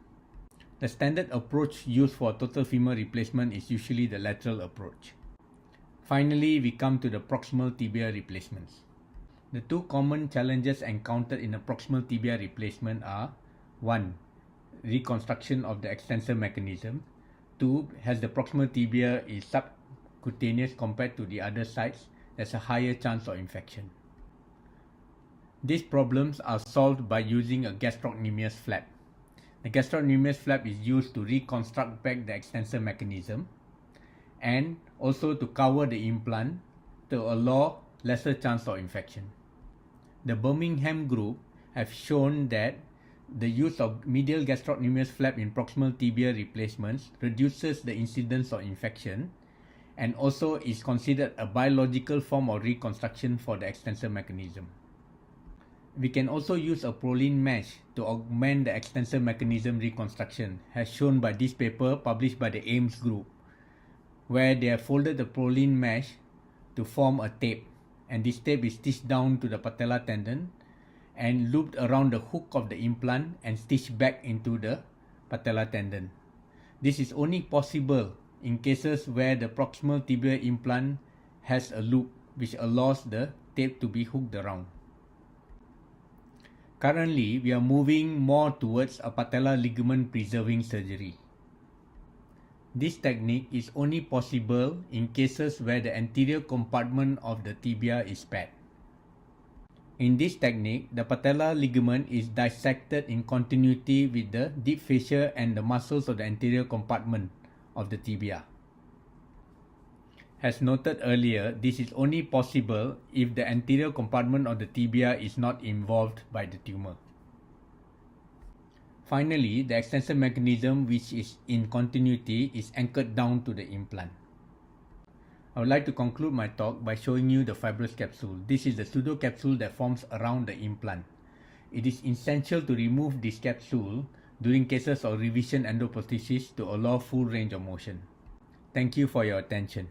The standard approach used for total femur replacement is usually the lateral approach. Finally, we come to the proximal tibia replacements. The two common challenges encountered in a proximal tibia replacement are 1. Reconstruction of the extensor mechanism. 2. As the proximal tibia is subcutaneous compared to the other sides, there's a higher chance of infection. These problems are solved by using a gastrocnemius flap. The gastrocnemius flap is used to reconstruct back the extensor mechanism and also to cover the implant to allow lesser chance of infection. The Birmingham group have shown that the use of medial gastrocnemius flap in proximal tibia replacements reduces the incidence of infection and also is considered a biological form of reconstruction for the extensor mechanism. We can also use a Prolene mesh to augment the extensor mechanism reconstruction, as shown by this paper published by the Ames group, where they have folded the Prolene mesh to form a tape, and this tape is stitched down to the patella tendon and looped around the hook of the implant and stitched back into the patella tendon. This is only possible in cases where the proximal tibial implant has a loop which allows the tape to be hooked around. Currently, we are moving more towards a patella ligament preserving surgery. This technique is only possible in cases where the anterior compartment of the tibia is spared. In this technique, the patella ligament is dissected in continuity with the deep fascia and the muscles of the anterior compartment of the tibia. As noted earlier, this is only possible if the anterior compartment of the tibia is not involved by the tumor. Finally, the extensor mechanism, which is in continuity, is anchored down to the implant. I would like to conclude my talk by showing you the fibrous capsule. This is the pseudocapsule that forms around the implant. It is essential to remove this capsule during cases of revision endoprosthesis to allow full range of motion. Thank you for your attention.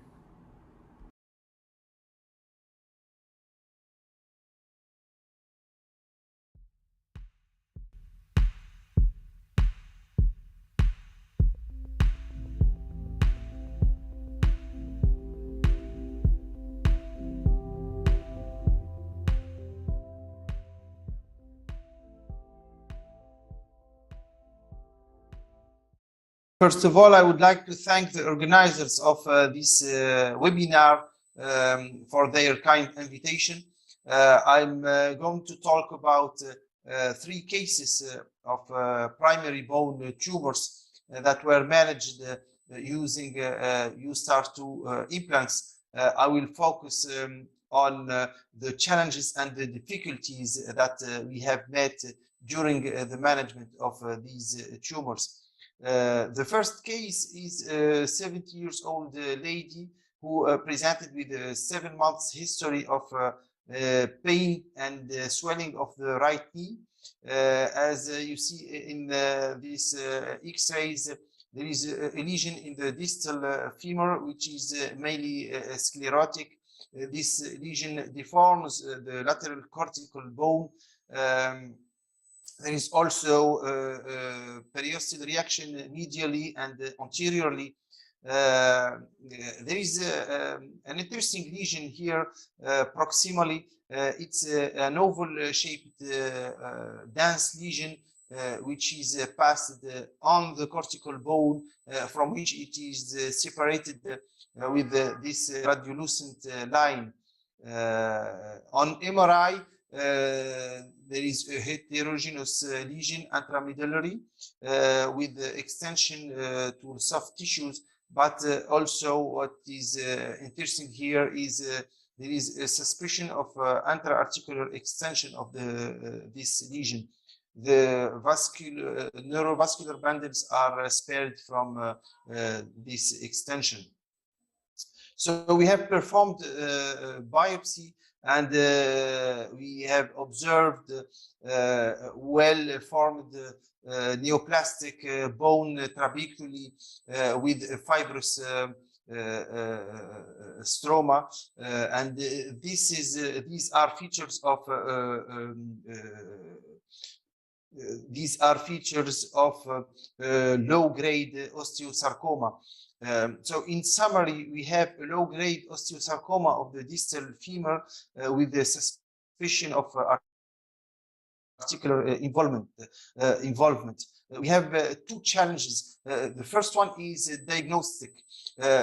First of all, I would like to thank the organizers of this webinar for their kind invitation. I'm going to talk about 3 cases of primary bone tumors that were managed using USTAR 2 implants. I will focus on the challenges and the difficulties that we have met during the management of these tumors. The first case is a 70-year-old lady who presented with a 7 months history of pain and swelling of the right knee. As you see in these X-rays, there is a lesion in the distal femur, which is mainly sclerotic. This lesion deforms the lateral cortical bone. There is also periosteal reaction medially and anteriorly. There is an interesting lesion here proximally. It's an oval-shaped dense lesion which is passed on the cortical bone, from which it is separated with this radiolucent line. On MRI, there is a heterogeneous lesion intramedullary with extension to soft tissues, but also what is interesting here is there is a suspicion of intra-articular extension of this lesion. The neurovascular bundles are spared from this extension. So we have performed biopsy, and we have observed well-formed neoplastic bone trabeculae with fibrous stroma, and these are features of low-grade osteosarcoma. So in summary, we have a low-grade osteosarcoma of the distal femur with the suspicion of articular involvement. We have 2 challenges. The first one is diagnostic.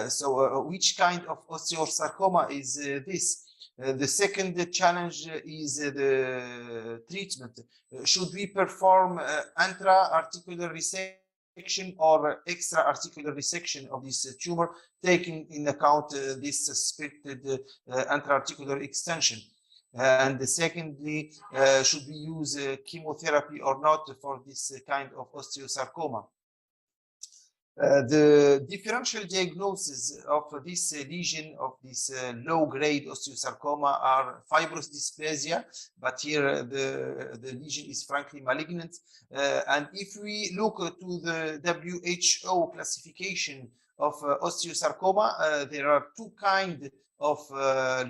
So which kind of osteosarcoma is this? The second challenge is the treatment. Should we perform intra-articular resection or extra-articular resection of this tumor, taking in account this suspected intra-articular extension? And secondly, should we use chemotherapy or not for this kind of osteosarcoma? The differential diagnosis of this lesion of this low-grade osteosarcoma are fibrous dysplasia, but here the lesion is frankly malignant. And if we look to the WHO classification of osteosarcoma, there are 2 kinds of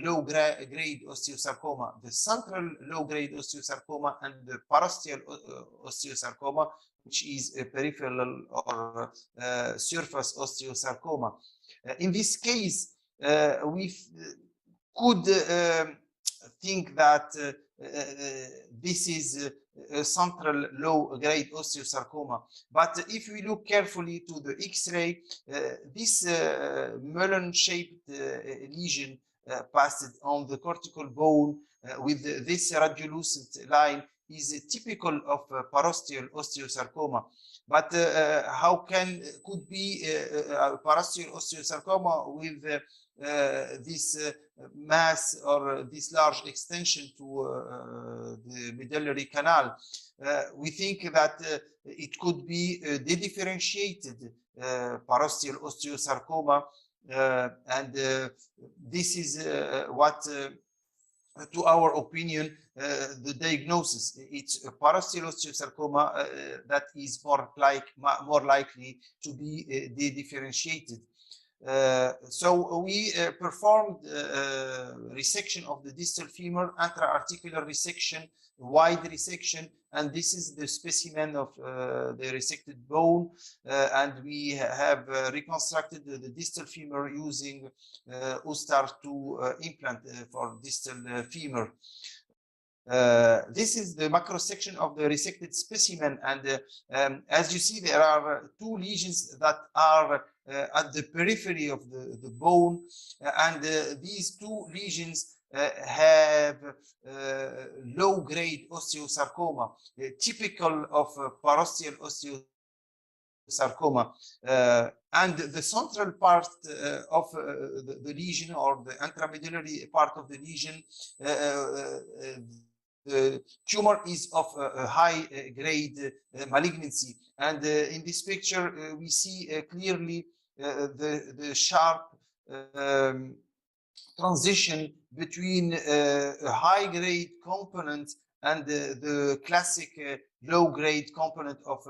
low-grade osteosarcoma: the central low-grade osteosarcoma and the parosteal osteosarcoma, which is a peripheral or surface osteosarcoma. In this case, we could think that this is a central low-grade osteosarcoma. But if we look carefully to the X-ray, this melon-shaped lesion passed on the cortical bone with this radiolucent line is typical of parosteal osteosarcoma. But how could be a parosteal osteosarcoma with this mass or this large extension to the medullary canal? We think that it could be a dedifferentiated parosteal osteosarcoma, and this is what, to our opinion, the diagnosis. It's a parosteal osteosarcoma that is more likely to be dedifferentiated. So we performed resection of the distal femur, intra-articular resection, wide resection, and this is the specimen of the resected bone, and we have reconstructed the distal femur using USTAR 2 implant for distal femur. This is the macro section of the resected specimen, and as you see, there are two lesions that are at the periphery of the bone, and these two lesions have low-grade osteosarcoma, typical of parosteal osteosarcoma, and the central part of the lesion, or the intramedullary part of the lesion, the tumor is of a high grade malignancy, and in this picture we see clearly the sharp transition between a high grade component and the classic low grade component of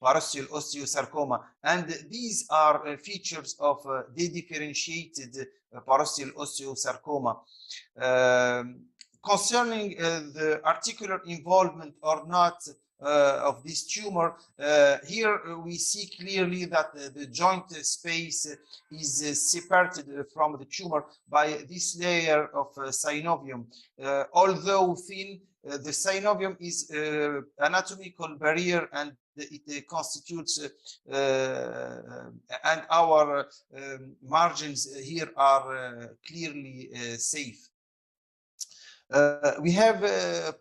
parosteal osteosarcoma, and these are features of dedifferentiated parosteal osteosarcoma. Concerning the articular involvement or not of this tumor, here we see clearly that the joint space is separated from the tumor by this layer of synovium. Although thin, the synovium is anatomical barrier, and it constitutes and our margins here are clearly safe. We have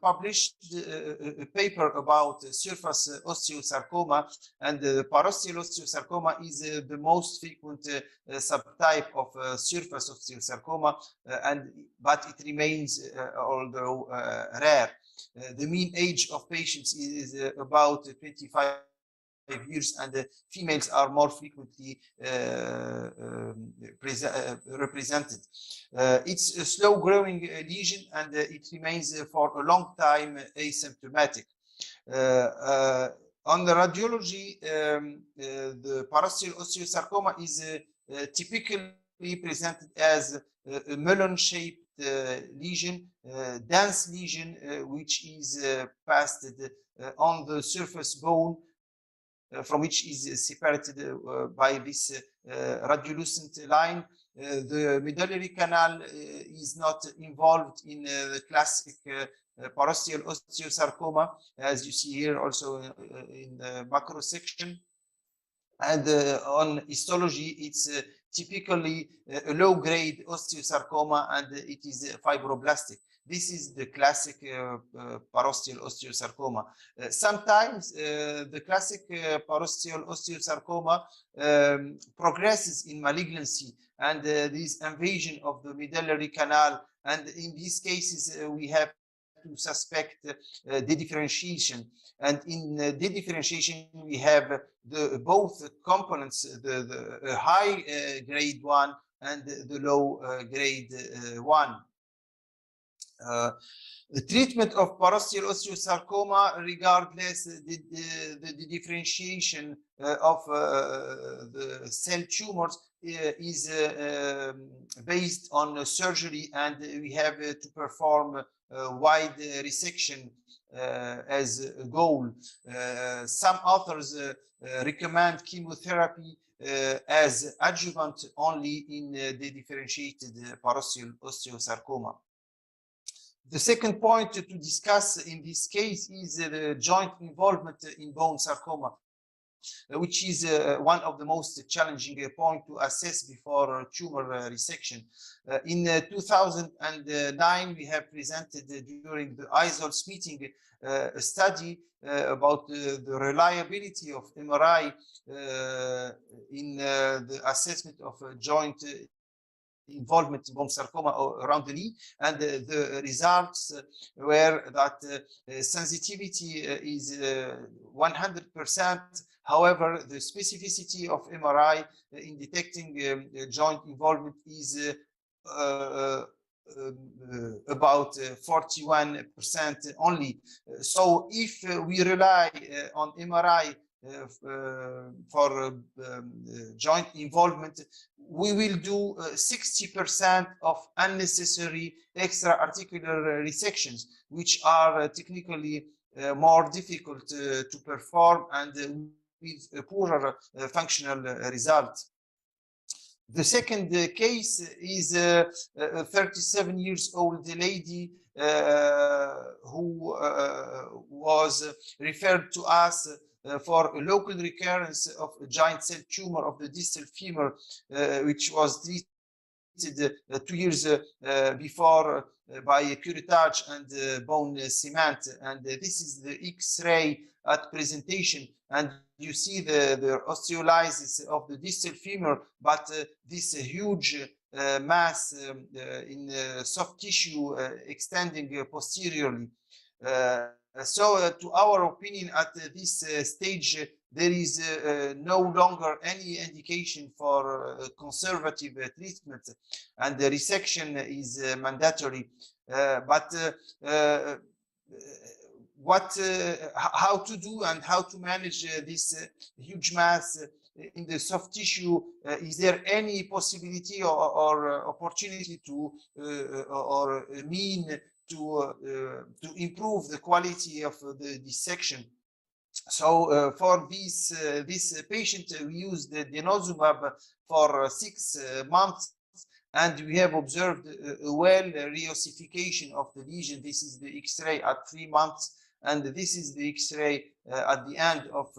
published a paper about surface osteosarcoma, and parosteal osteosarcoma is the most frequent subtype of surface osteosarcoma, but it remains, although rare. The mean age of patients is about 25 years, and females are more frequently represented. It's a slow-growing lesion, and it remains for a long time asymptomatic. On the radiology, the parosteal osteosarcoma is typically presented as a melon-shaped lesion, dense lesion, which is pasted on the surface bone, from which is separated by this radiolucent line. The medullary canal is not involved in the classic parosteal osteosarcoma, as you see here also in the macro section. And on histology, it's typically a low-grade osteosarcoma, and it is fibroblastic. This is the classic parosteal osteosarcoma. Sometimes the classic parosteal osteosarcoma progresses in malignancy, and this invasion of the medullary canal, and in these cases we have to suspect dedifferentiation, and in dedifferentiation we have both components, the high grade one and the low grade one. The treatment of parosteal osteosarcoma, regardless the differentiation of the cell tumors, is based on surgery, and we have to perform wide resection as a goal. Some authors recommend chemotherapy as adjuvant only in the differentiated parosteal osteosarcoma. The second point to discuss in this case is the joint involvement in bone sarcoma, which is one of the most challenging points to assess before tumor resection. In 2009, we have presented during the ISOLS meeting a study about the reliability of MRI in the assessment of joint involvement in bone sarcoma around the knee, and the results were that sensitivity is 100%. However, the specificity of MRI in detecting joint involvement is about 41% only. So if we rely on MRI for joint involvement, we will do 60% of unnecessary extra-articular resections, which are technically more difficult to perform and with a poorer functional result. The second case is a 37 years old lady who was referred to us for a local recurrence of a giant cell tumor of the distal femur, which was treated 2 years before by curettage and bone cement. And this is the X-ray at presentation, and you see the osteolysis of the distal femur, but this huge mass in soft tissue extending posteriorly. So to our opinion, at this stage, there is no longer any indication for conservative treatment, and the resection is mandatory. How to do and how to manage this huge mass in the soft tissue? Is there any possibility or opportunity to or mean to improve the quality of the dissection? So for this patient, we used the denosumab for 6 months, and we have observed a well reossification of the lesion. This is the X-ray at 3 months, and this is the X-ray at the end of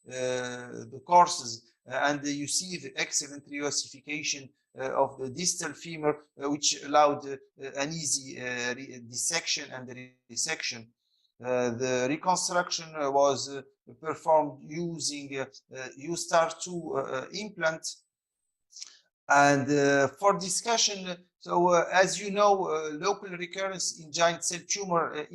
the courses. And you see the excellent reossification of the distal femur, which allowed an easy dissection and resection. The reconstruction was performed using USTAR 2 implant. And for discussion, so as you know, local recurrence in giant cell tumor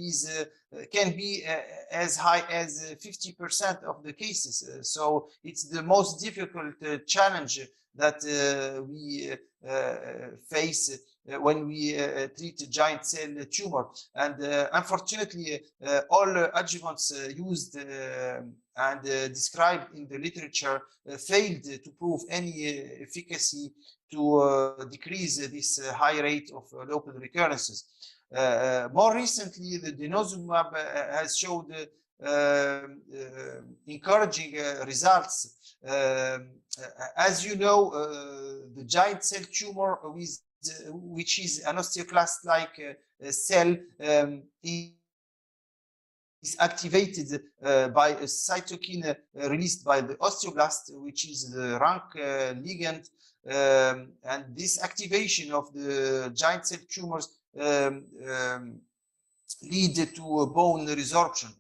can be as high as 50% of the cases. So it's the most difficult challenge that we face when we treat a giant cell tumor. And unfortunately, all adjuvants used and described in the literature failed to prove any efficacy to decrease this high rate of local recurrences. More recently, the denosumab has showed encouraging results. As you know, the giant cell tumor, which is an osteoclast-like cell, is activated by a cytokine released by the osteoblast, which is the rank ligand. And this activation of the giant cell tumors lead to bone resorption.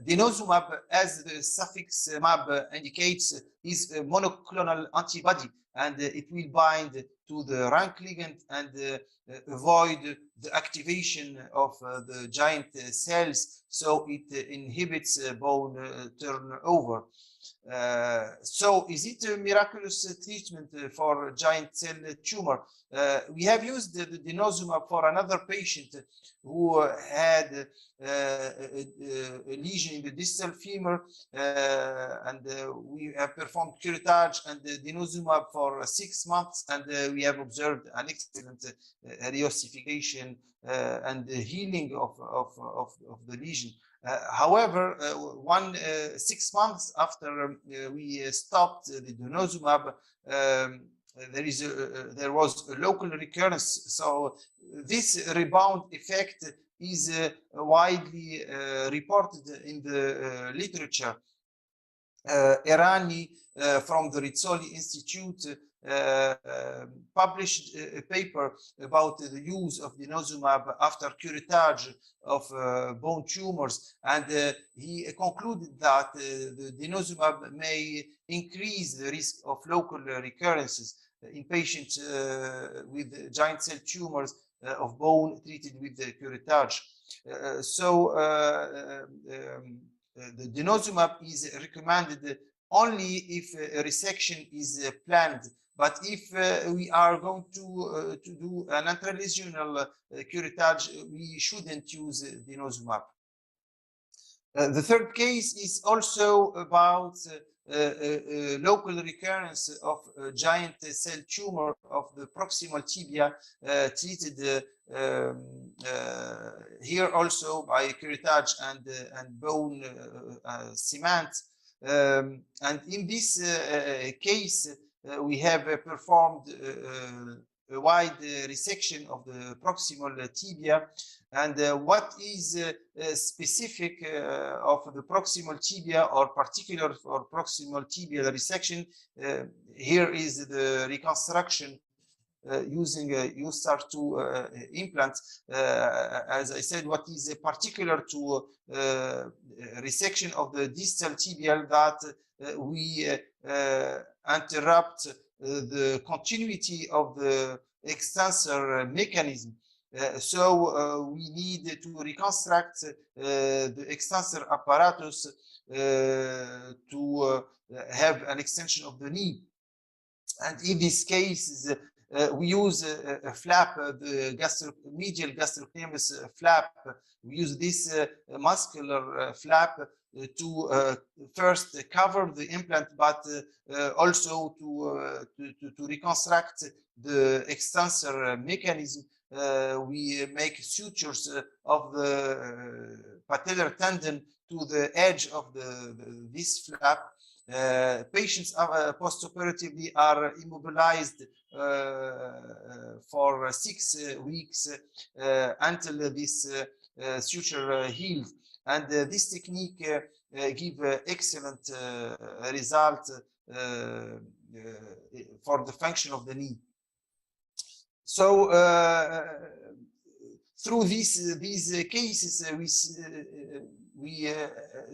Denosumab, as the suffix mab indicates, is a monoclonal antibody, and it will bind to the rank ligand and avoid the activation of the giant cells, so it inhibits bone turnover. So is it a miraculous treatment for giant cell tumor? We have used the denosumab for another patient who had a lesion in the distal femur, and we have performed curettage and denosumab for 6 months, and we have observed an excellent reossification and healing of the lesion. However, 6 months after we stopped the denosumab, there was a local recurrence. So this rebound effect is widely reported in the literature. Erani from the Rizzoli Institute published a paper about the use of denosumab after curettage of bone tumors, and he concluded that the denosumab may increase the risk of local recurrences in patients with giant cell tumors of bone treated with the curettage. The denosumab is recommended only if a resection is planned. But if we are going to do an intralesional curettage, we shouldn't use denosumab. The third case is also about local recurrence of a giant cell tumor of the proximal tibia, treated here also by curettage and bone cement. And in this case, we have performed a wide resection of the proximal tibia. And what is specific of the proximal tibia, or particular for proximal tibial resection, here is the reconstruction using a USTAR 2 implant. As I said, what is particular to resection of the distal tibial, that we interrupt the continuity of the extensor mechanism. So we need to reconstruct the extensor apparatus to have an extension of the knee. And in this case, we use a flap, the medial gastrocnemius flap. We use this muscular flap to first cover the implant, but also to reconstruct the extensor mechanism. We make sutures of the patellar tendon to the edge of this flap. Patients postoperatively are immobilized for 6 weeks until this suture heals. And this technique gives excellent result for the function of the knee. So through these cases, we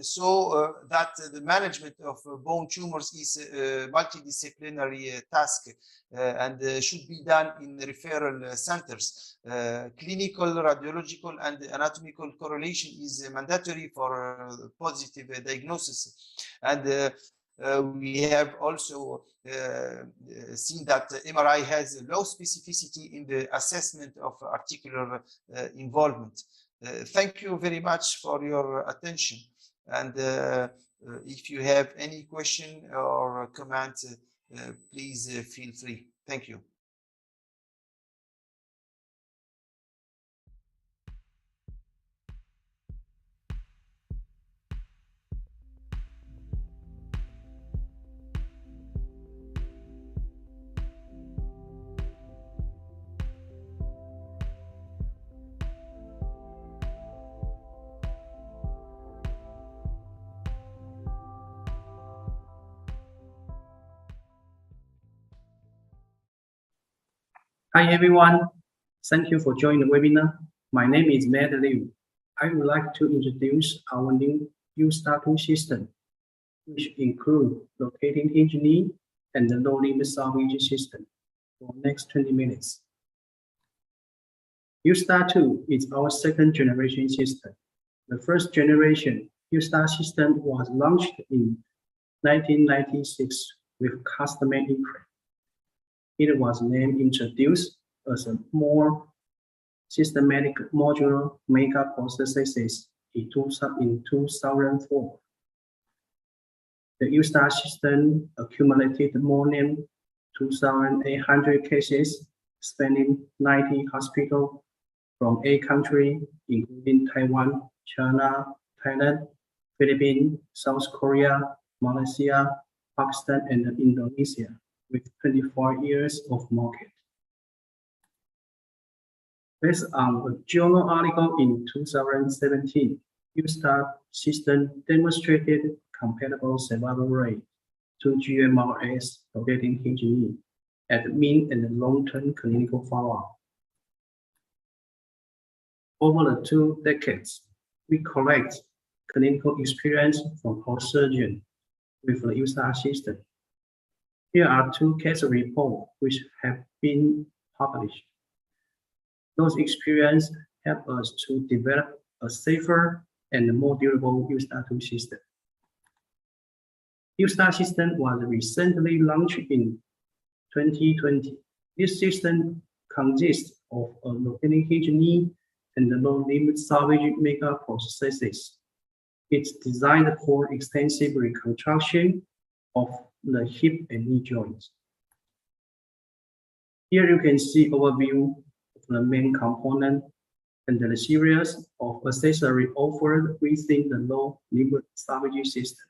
saw that the management of bone tumors is a multidisciplinary task and should be done in referral centers. Clinical, radiological, and anatomical correlation is mandatory for positive diagnosis. And we have also seen that MRI has low specificity in the assessment of articular involvement. Thank you very much for your attention. And if you have any question or comment, please feel free. Thank you. Hi everyone, thank you for joining the webinar. My name is Matt Liu. I would like to introduce our new USTAR 2 system, which include rotating hinge knee and the low limb salvage system for the next 20 minutes. USTAR 2 is our second generation system. The first generation USTAR system was launched in 1996 with custom-made imprint. It was then introduced as a more systematic modular mega prosthesis in 2004. The USTAR system accumulated more than 2,800 cases spanning 90 hospitals from 8 countries, including Taiwan, China, Thailand, Philippines, South Korea, Malaysia, Pakistan, and Indonesia, with 24 years of market. Based on a journal article in 2017, USTAR system demonstrated compatible survival rate to GMRS rotating hinge knee at mean and long-term clinical follow-up. Over the 2 decades, we collect clinical experience from our surgeons with the USTAR system. Here are 2 case reports which have been published. Those experiences help us to develop a safer and more durable USTAR 2 system. USTAR system was recently launched in 2020. This system consists of a rotating hinge knee and the low limb salvage mega prosthesis. It's designed for extensive reconstruction of the hip and knee joints. Here you can see overview of the main component and the series of accessories offered within the low limb salvage system.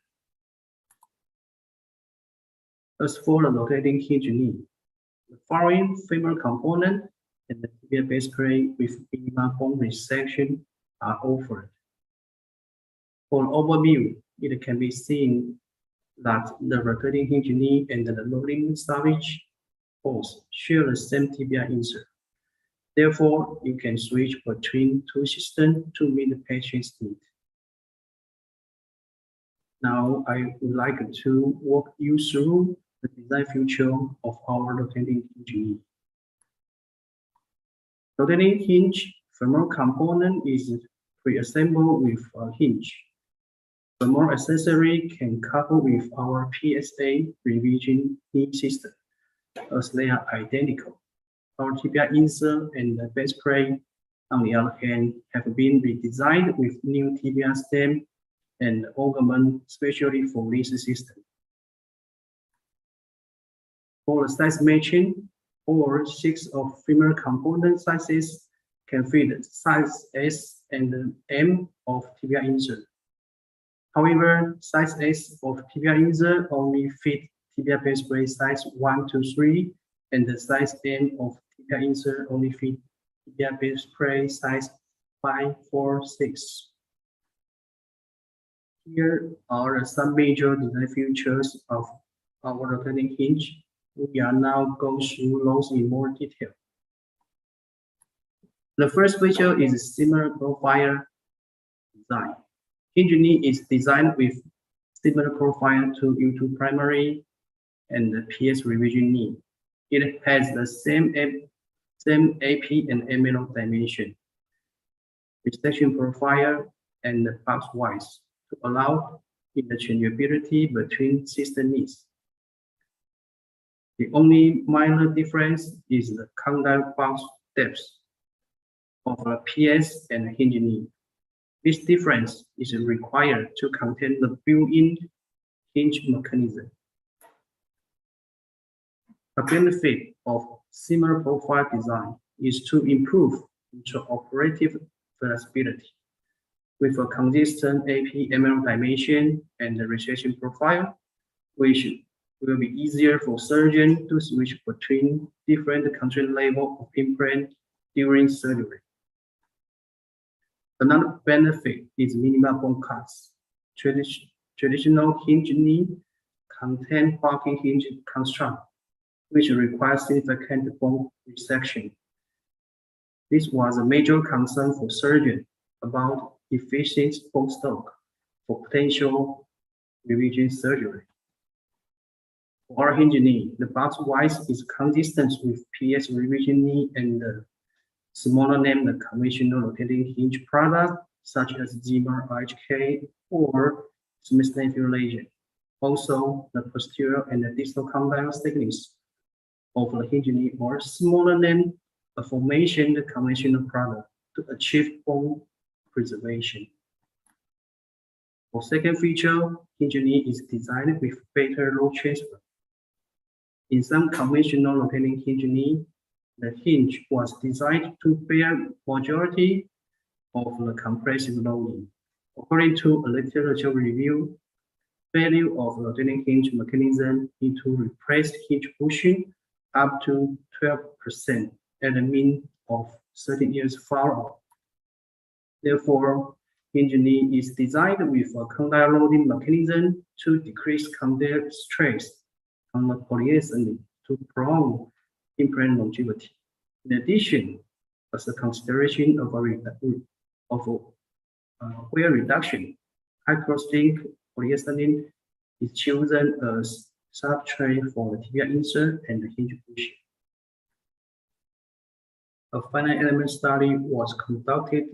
As for the rotating hinge knee, the following femur component and the tibia base plate with minimal bone resection are offered. For an overview, it can be seen that the rotating hinge knee and the rolling salvage both share the same tibia insert. Therefore, you can switch between two systems to meet the patient's need. Now, I would like to walk you through the design feature of our rotating hinge knee. Rotating hinge femoral component is pre-assembled with a hinge. Femoral accessory can couple with our PSA revision knee system, as they are identical. Our tibia insert and the base plate, on the other hand, have been redesigned with new tibia stem and ornament specially for this system. For the size matching, all 6 of femur component sizes can fit size S and M of tibia insert. However, size S of tibia insert only fit tibia base plate size 1 to 3, and the size M of tibia insert only fit tibia base plate size 5, 4, 6. Here are some major design features of our rotating hinge. We are now going through those in more detail. The first feature is similar profile design. Hinge knee is designed with similar profile to U2 primary and the PS revision knee. It has the same AP and ML dimension, resection profile, and the box wise to allow interchangeability between system needs. The only minor difference is the condyle box depth of a PS and hinge knee. This difference is required to contain the built-in hinge mechanism. A benefit of similar profile design is to improve intraoperative flexibility. With a consistent AP-ML dimension and the resection profile, which will be easier for surgeons to switch between different control levels of implant during surgery. Another benefit is minimal bone cuts. Traditional hinge knee contain bulking hinge construct, which requires significant bone resection. This was a major concern for surgeons about efficient bone stock for potential revision surgery. For our hinge knee, the box wise is consistent with PS revision knee and the smaller name the conventional rotating hinge product such as Zimmer RHK or Smith Nephew Legend. Also, the posterior and the distal condyle thickness of the hinge knee or smaller than a formation the conventional product to achieve bone preservation. For second feature, hinge knee is designed with better load transfer. In some conventional rotating hinge knee, the hinge was designed to bear majority of the compressive loading. According to a literature review, value of rotating hinge mechanism need to replace hinge bushing up to 12% at a mean of 13 years follow-up. Therefore, hinge knee is designed with a condyle loading mechanism to decrease condyle stress on the polyethylene to prolong implant longevity. In addition, as a consideration of wear reduction, high-cross-link polyethylene is chosen as substrate for the tibia insert and the hinge bushing. A finite element study was conducted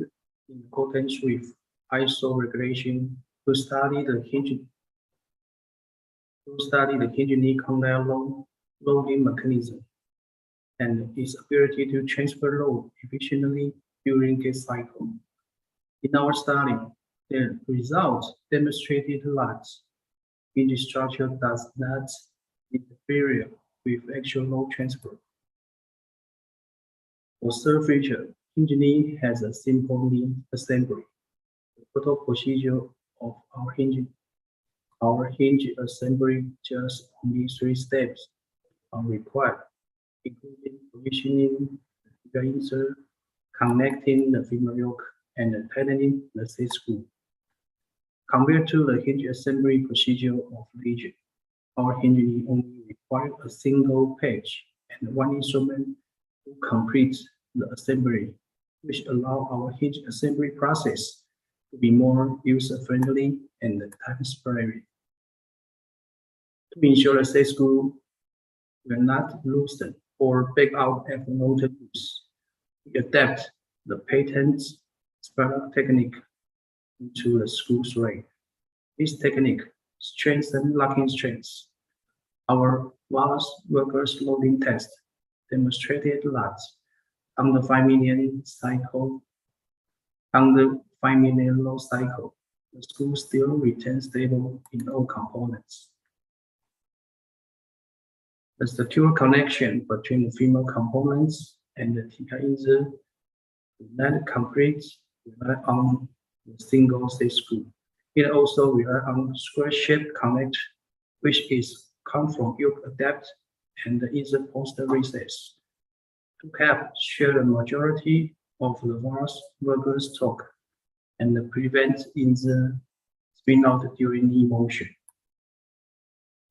in accordance with ISO regulation to study the hinge knee condyle loading mechanism and its ability to transfer load efficiently during gait cycle. In our study, the results demonstrated that hinge structure does not interfere with actual load transfer. For third feature, hinge knee has a simple knee assembly. The total procedure of our hinge our hinge assembly, just only 3 steps are required, including positioning the insert, connecting the femur yoke, and tightening the set screw. Compared to the hinge assembly procedure of rigid, our hinge only requires a single page and 1 instrument to complete the assembly, which allow our hinge assembly process to be more user-friendly and time-sparing. To ensure the set screw will not loosen or back out after long-term use, we adapt the patent spiral technique into the screw thread. This technique strengthens locking strength. Our vast workers loading test demonstrated that under 5 million load cycle, the screw still retains stable in all components. The secure connection between the femur components and the tibia insert is not complete rely on the single set screw. It also relies on square-shaped connect, which comes from yoke adapt and the insert poster recess to help share the majority of the vast workers' torque and prevent insert spin out during knee motion.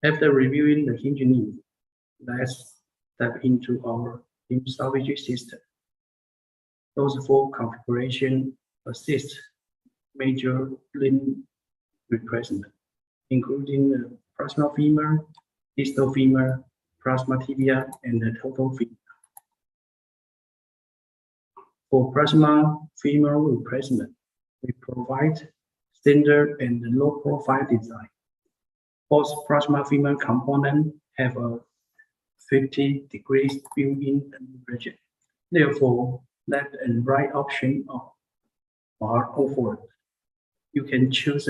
After reviewing the hinge knee, let's step into our limb salvage system. Those 4 configurations assist major limb replacement, including the proximal femur, distal femur, plasma tibia, and the total femur. For proximal femur replacement, we provide standard and low-profile design. Both proximal femur components have a 50 degrees built-in convergence. Therefore, left and right options are offered. You can choose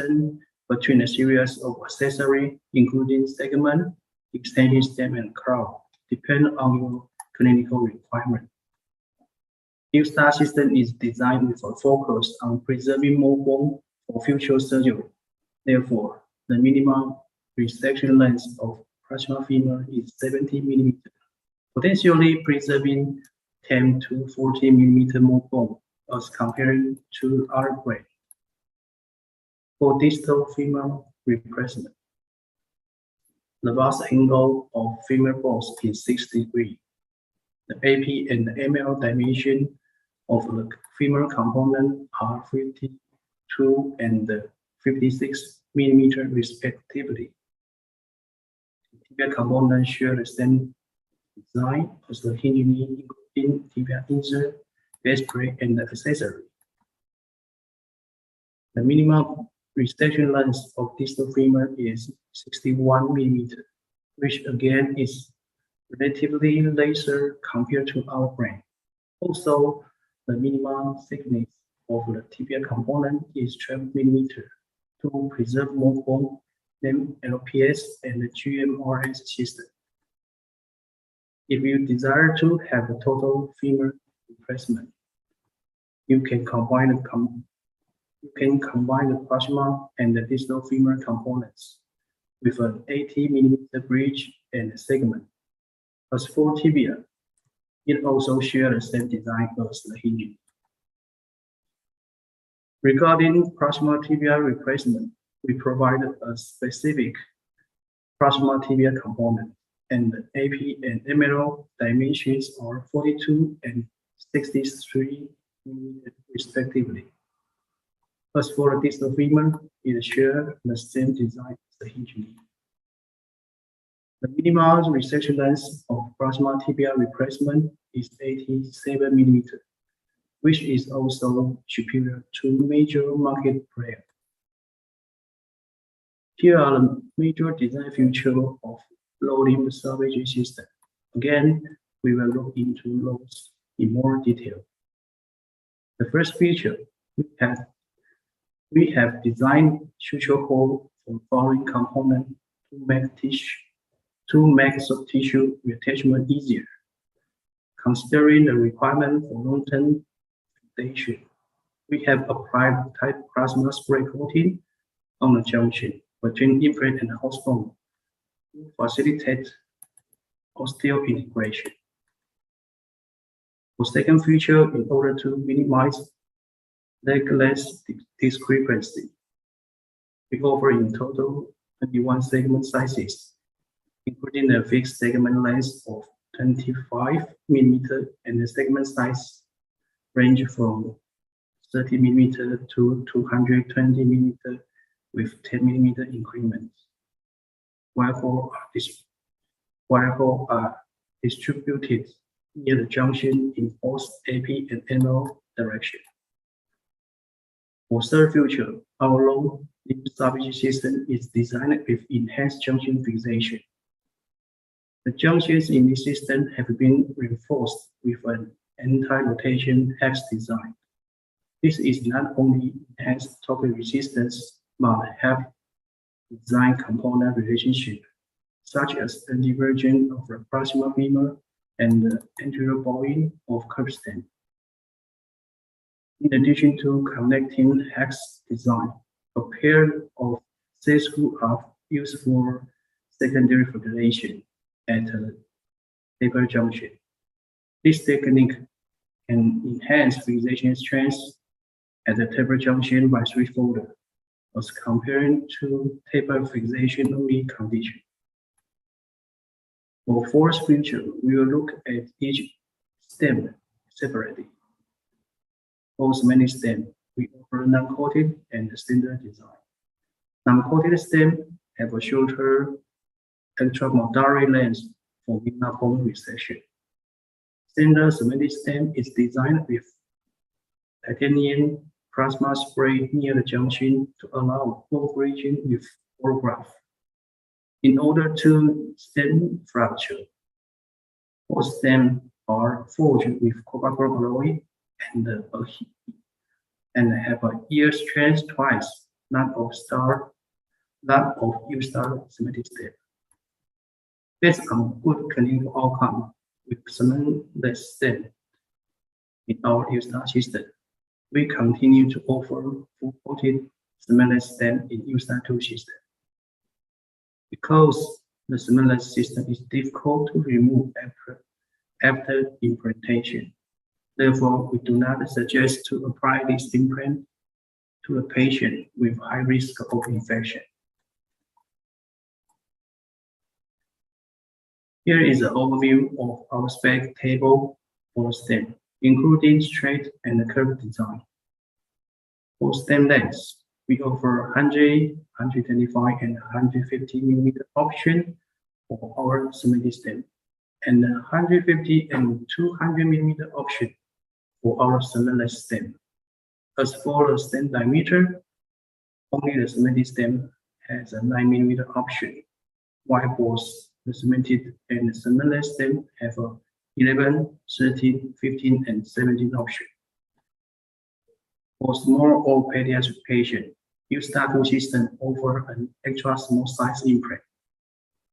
between a series of accessories, including segment, extension stem, and crown, depending on your clinical requirement. USTAR system is designed with a focus on preserving more bone for future surgery. Therefore, the minimum resection length of proximal femur is 70 mm, potentially preserving 10 to 40 mm more bone as compared to other grades. For distal femur replacement, the vast angle of femur bones is 6 degrees. The AP and the ML dimension of the femur component are 52 and 56 mm respectively. The tibia components share the same design as the hinge knee, including tibia insert, base plate, and the accessory. The minimum resection length of distal femur is 61 mm, which again is relatively lesser compared to our brain. Also, the minimum thickness of the tibia component is 12 mm to preserve more bone than LPS and the GMRS system. If you desire to have a total femur replacement, you can combine the proximal and the distal femur components with an 80 mm bridge and segment. As for tibia, it also shares the same design as the hinge. Regarding proximal tibia replacement, we provide a specific proximal tibia component, and the AP and ML dimensions are 42 and 63 mm respectively. As for the distal femur, it shares the same design as the hinge knee. The minimal resection length of proximal tibia replacement is 87 mm, which is also superior to major market players. Here are the major design features of low-limb salvage system. Again, we will look into those in more detail. The first feature, we have designed suture hole for following component to make soft tissue attachment easier. Considering the requirement for long-term fixation, we have applied type plasma spray coating on the junction between implant and host bone to facilitate osteointegration. For second feature, in order to minimize leg length discrepancy, we offer in total 21 segment sizes, including a fixed segment length of 25 mm and the segment size range from 30 mm to 220 mm with 10 mm increments. While four are distributed near the junction in both AP and NO direction. For third feature, our low limb salvage system is designed with enhanced junction fixation. The junctions in this system have been reinforced with an anti-rotation hex design. This is not only enhanced total resistance, but have design component relationship, such as the divergence of the proximal femur and the anterior bowing of curb stem. In addition to connecting hex design, a pair of C-screws are used for secondary fixation at a taper junction. This technique can enhance fixation strength at the taper junction by threefold, as comparing to taper fixation only condition. For fourth feature, we will look at each stem separately. For many stems, we offer non-coated and standard design. Non-coated stems have a shorter extramedullary length for ulnar bone resection. Standard cemented stem is designed with titanium plasma spray near the junction to allow bone bridging with bone graft. In order to stem fracture, all stems are forged with copper alloy and have a yield strength twice that of USTAR cemented stem. Based on good clinical outcome with cementless stem in our USTAR system, we continue to offer full-coated cementless stem in USTAR 2 system. Because the cementless system is difficult to remove after implantation, therefore, we do not suggest to apply this implant to a patient with high risk of infection. Here is an overview of our spec table for stem, including straight and curved design. For stem lengths, we offer 100, 125, and 150 mm option for our cemented stem, and 150 and 200 mm option for our cementless stem. As for the stem diameter, only the cemented stem has a 9 mm option, while both the cemented and the cementless stem have a 11, 13, 15, and 17 option. For small or pediatric patients, USTAR 2 system offer an extra small size implant,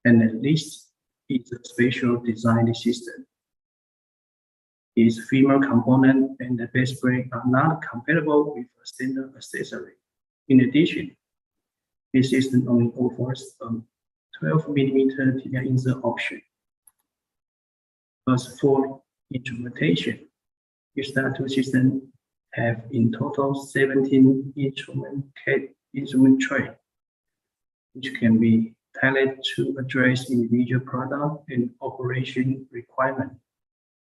and this is a special design system. Its femur component and the base frame are not compatible with a standard accessory. In addition, this system only offers a 12 mm tibia insert option. As for instrumentation, USTAR 2 system have in total 17 instrument tray, which can be tailored to address individual product and operation requirement.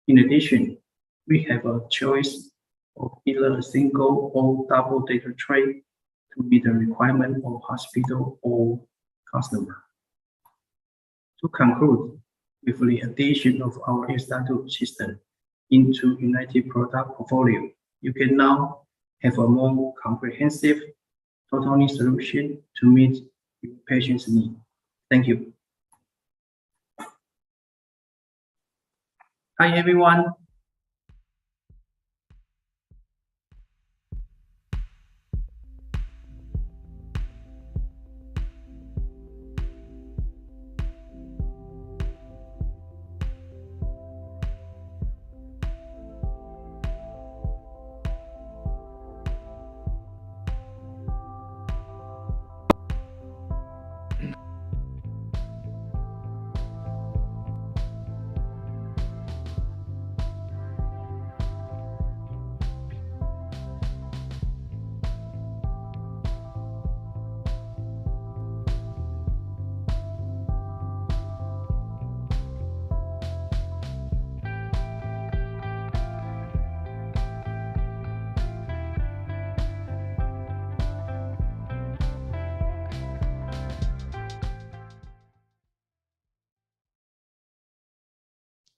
In addition, we have a choice of either a single or double data tray to meet the requirement of hospital or customer. To conclude, with the addition of our USTAR 2 system into United product portfolio, you can now have a more comprehensive total knee solution to meet your patient's need. Thank you. Hi, everyone.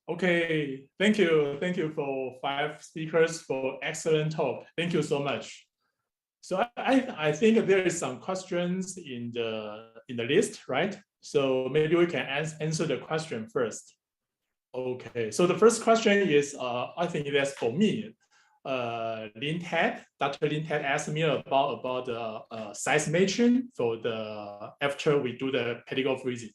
Okay, thank you for 5 speakers for excellent talk. Thank you so much. So I think there is some questions in the list, right? So maybe we can answer the question first. Okay, so the first question is, I think that's for me. Dr. Lin Ted asked me about the size matching for the after we do the pedicle freezing.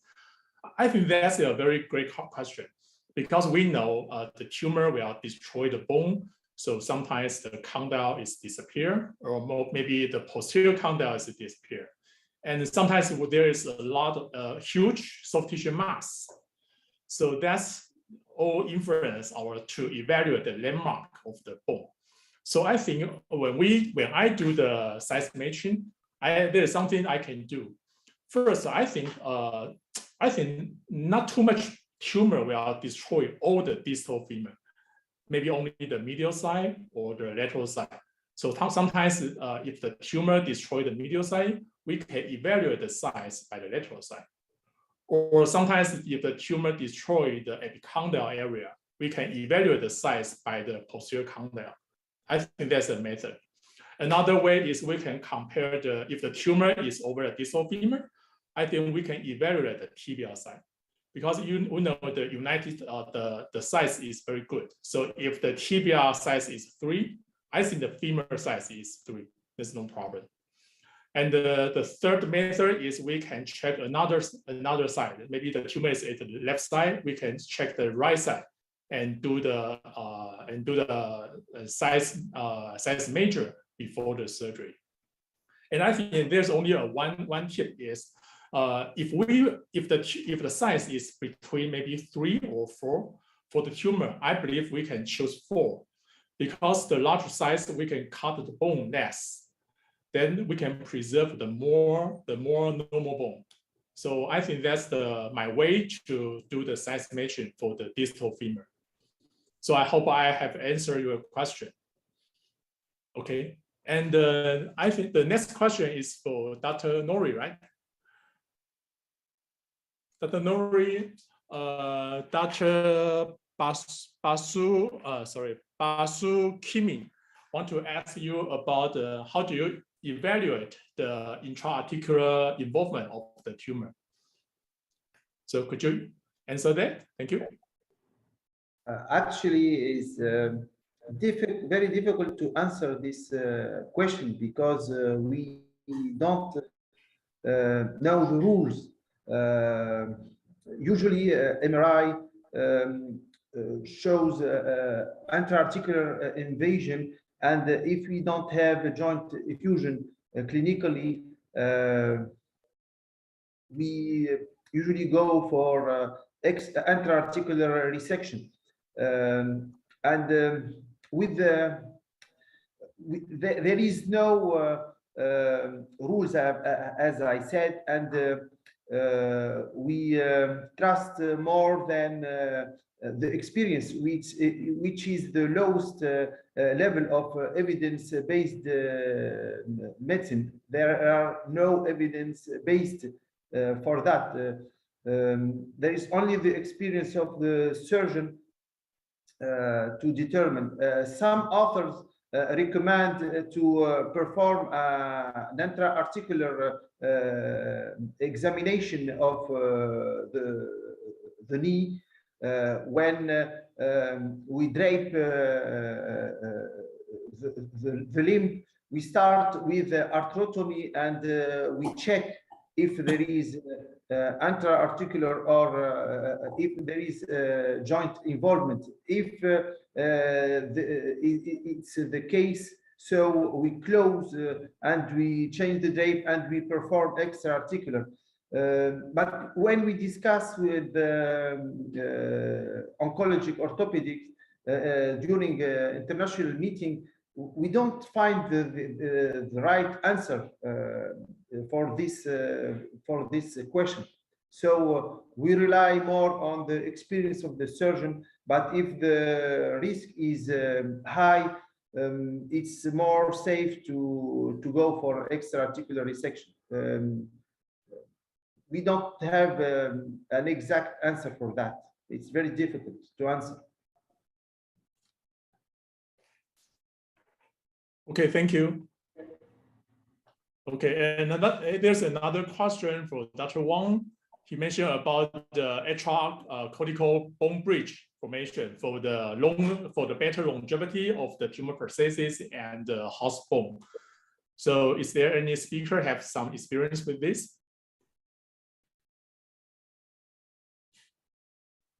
I think that's a very great question because we know the tumor will destroy the bone. So sometimes the condyle is disappear, or maybe the posterior condyle is disappear. And sometimes there is a lot of huge soft tissue mass. So that's all influence to evaluate the landmark of the bone. So I think when I do the size matching, there's something I can do. First, I think not too much tumor will destroy all the distal femur. Maybe only the medial side or the lateral side. So sometimes if the tumor destroy the medial side, we can evaluate the size by the lateral side. Or sometimes if the tumor destroy the epicondyle area, we can evaluate the size by the posterior condyle. I think that's a method. Another way is we can compare if the tumor is over the distal femur, I think we can evaluate the tibial side. Because we know the size is very good. So if the tibia size is 3, I think the femur size is 3. There's no problem. And the third method is we can check another side. Maybe the tumor is at the left side. We can check the right side and do the size measure before the surgery. And I think there's only one tip is if the size is between maybe 3 or 4 for the tumor, I believe we can choose 4 because the larger size we can cut the bone less. Then we can preserve the more normal bone. So I think that's my way to do the size matching for the distal femur. So I hope I have answered your question. Okay, and I think the next question is for Dr. Nouri, right? Dr. Nouri, Dr. Basu Kimi want to ask you about how do you evaluate the intra-articular involvement of the tumor. So could you answer that? Thank you. Actually, it's very difficult to answer this question because we don't know the rules. Usually, MRI shows intra-articular invasion, and if we don't have a joint effusion clinically, we usually go for intra-articular resection. There is no rules, as I said, and we trust more than the experience, which is the lowest level of evidence-based medicine. There are no evidence-based for that. There is only the experience of the surgeon to determine. Some authors recommend to perform an intra-articular examination of the knee when we drape the limb. We start with arthrotomy and we check if there is intra-articular or if there is joint involvement. If it's the case, so we close and we change the drape and we perform extra-articular. But when we discuss with oncologic orthopedics during international meeting, we don't find the right answer for this question. So we rely more on the experience of the surgeon. But if the risk is high, it's more safe to go for extra-articular resection. We don't have an exact answer for that. It's very difficult to answer. Okay, thank you. Okay, and there's another question for Dr. Wang. He mentioned about the extracortical bone bridge formation for the better longevity of the tumor prosthesis and the host bone. So, is there any speaker have some experience with this?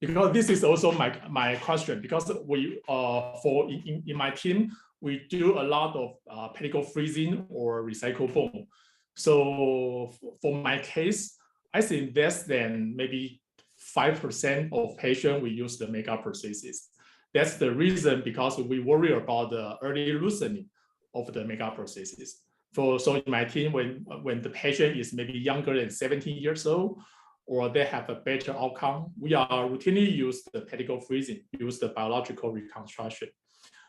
Because this is also my question, because we in my team we do a lot of pedicle freezing or recycle bone. So for my case, I think less than maybe 5% of patients we use the mega prosthesis. That's the reason, because we worry about the early loosening of the mega prosthesis. So in my team, when the patient is maybe younger than 17 years old, or they have a better outcome, we are routinely use the pedicle freezing, use the biological reconstruction.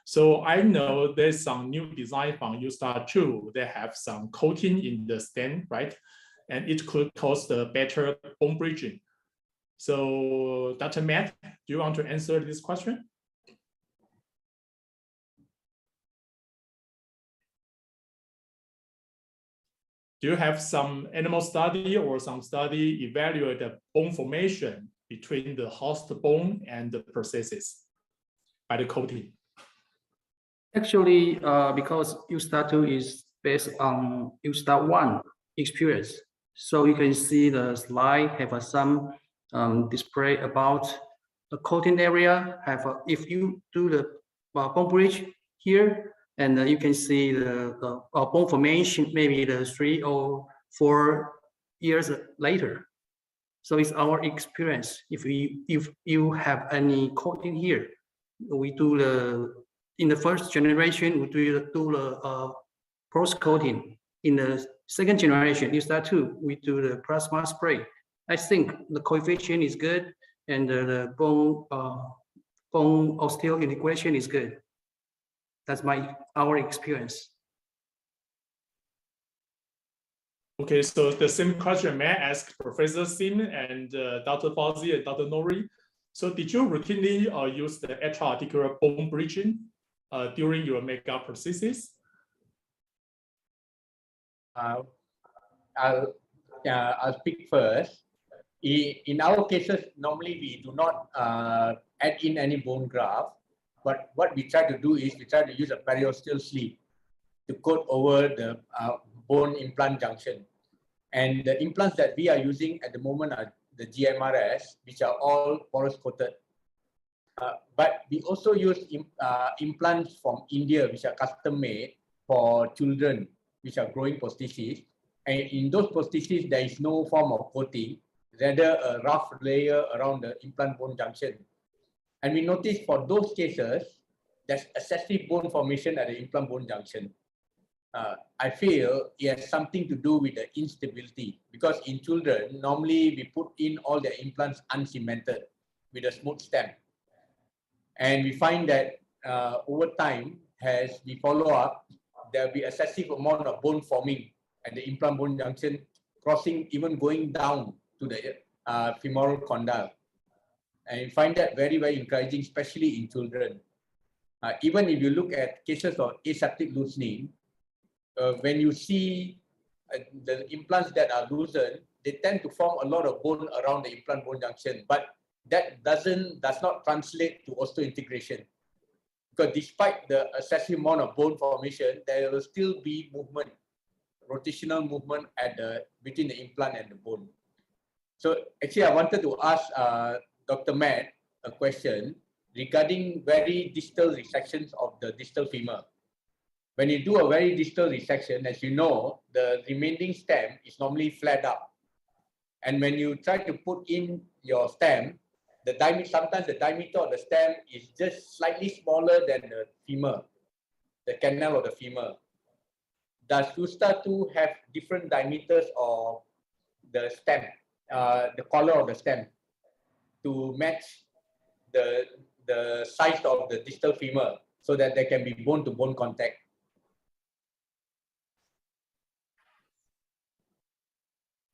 So I know there's some new design from USTAR 2 that have some coating in the stem, right? And it could cause the better bone bridging. So Dr. Matt, do you want to answer this question? Do you have some animal study or some study evaluate the bone formation between the host bone and the prosthesis by the coating? Actually, because USTAR 2 is based on USTAR 1 experience, so you can see the slide have some display about the coating area. If you do the bone bridge here, and you can see the bone formation maybe the 3 or 4 years later. So it's our experience. If you have any coating here, we do in the first generation we do the post coating. In the second generation, USTAR 2, we do the plasma spray. I think the coefficient is good, and the bone osteointegration is good. That's our experience. Okay, so the same question may I ask Professor Sim and Dr. Fauzi and Dr. Nouri. So did you routinely use the extra-articular bone bridging during your mega prosthesis? I'll speak first. In our cases, normally we do not add in any bone graft, but what we try to do is we try to use a periosteal sleeve to coat over the bone implant junction. And the implants that we are using at the moment are the GMRS, which are all porous coated. But we also use implants from India, which are custom made for children, which are growing prostheses. And in those prostheses, there is no form of coating, rather a rough layer around the implant bone junction. And we noticed for those cases, there's excessive bone formation at the implant bone junction. I feel it has something to do with the instability, because in children, normally we put in all the implants uncemented with a smooth stem. And we find that over time, as we follow up, there will be excessive amount of bone forming at the implant bone junction, crossing, even going down to the femoral condyle. And you find that very, very encouraging, especially in children. Even if you look at cases of aseptic loosening, when you see the implants that are loosened, they tend to form a lot of bone around the implant bone junction, but that does not translate to osteointegration. Because despite the excessive amount of bone formation, there will still be movement, rotational movement between the implant and the bone. So actually, I wanted to ask Dr. Matt a question regarding very distal resections of the distal femur. When you do a very distal resection, as you know, the remaining stem is normally flat up. And when you try to put in your stem, sometimes the diameter of the stem is just slightly smaller than the femur, the canal of the femur. Does USTAR 2 have different diameters of the stem, the collar of the stem, to match the size of the distal femur so that there can be bone-to-bone contact?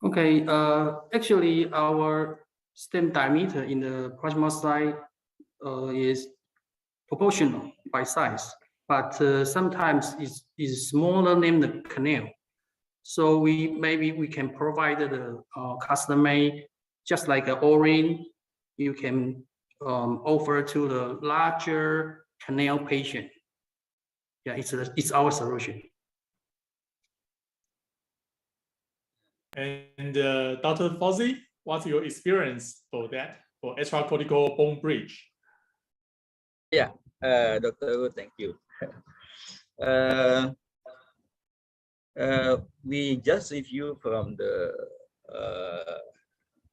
Okay, actually our stem diameter in the proximal side is proportional by size, but sometimes it's smaller than the canal. So maybe we can provide the custom made, just like an O-ring, you can offer to the larger canal patient. Yeah, it's our solution. And Dr. Fauzi, what's your experience for that, for extracortical bone bridge? Yeah, Dr. Wu, thank you. We just review from the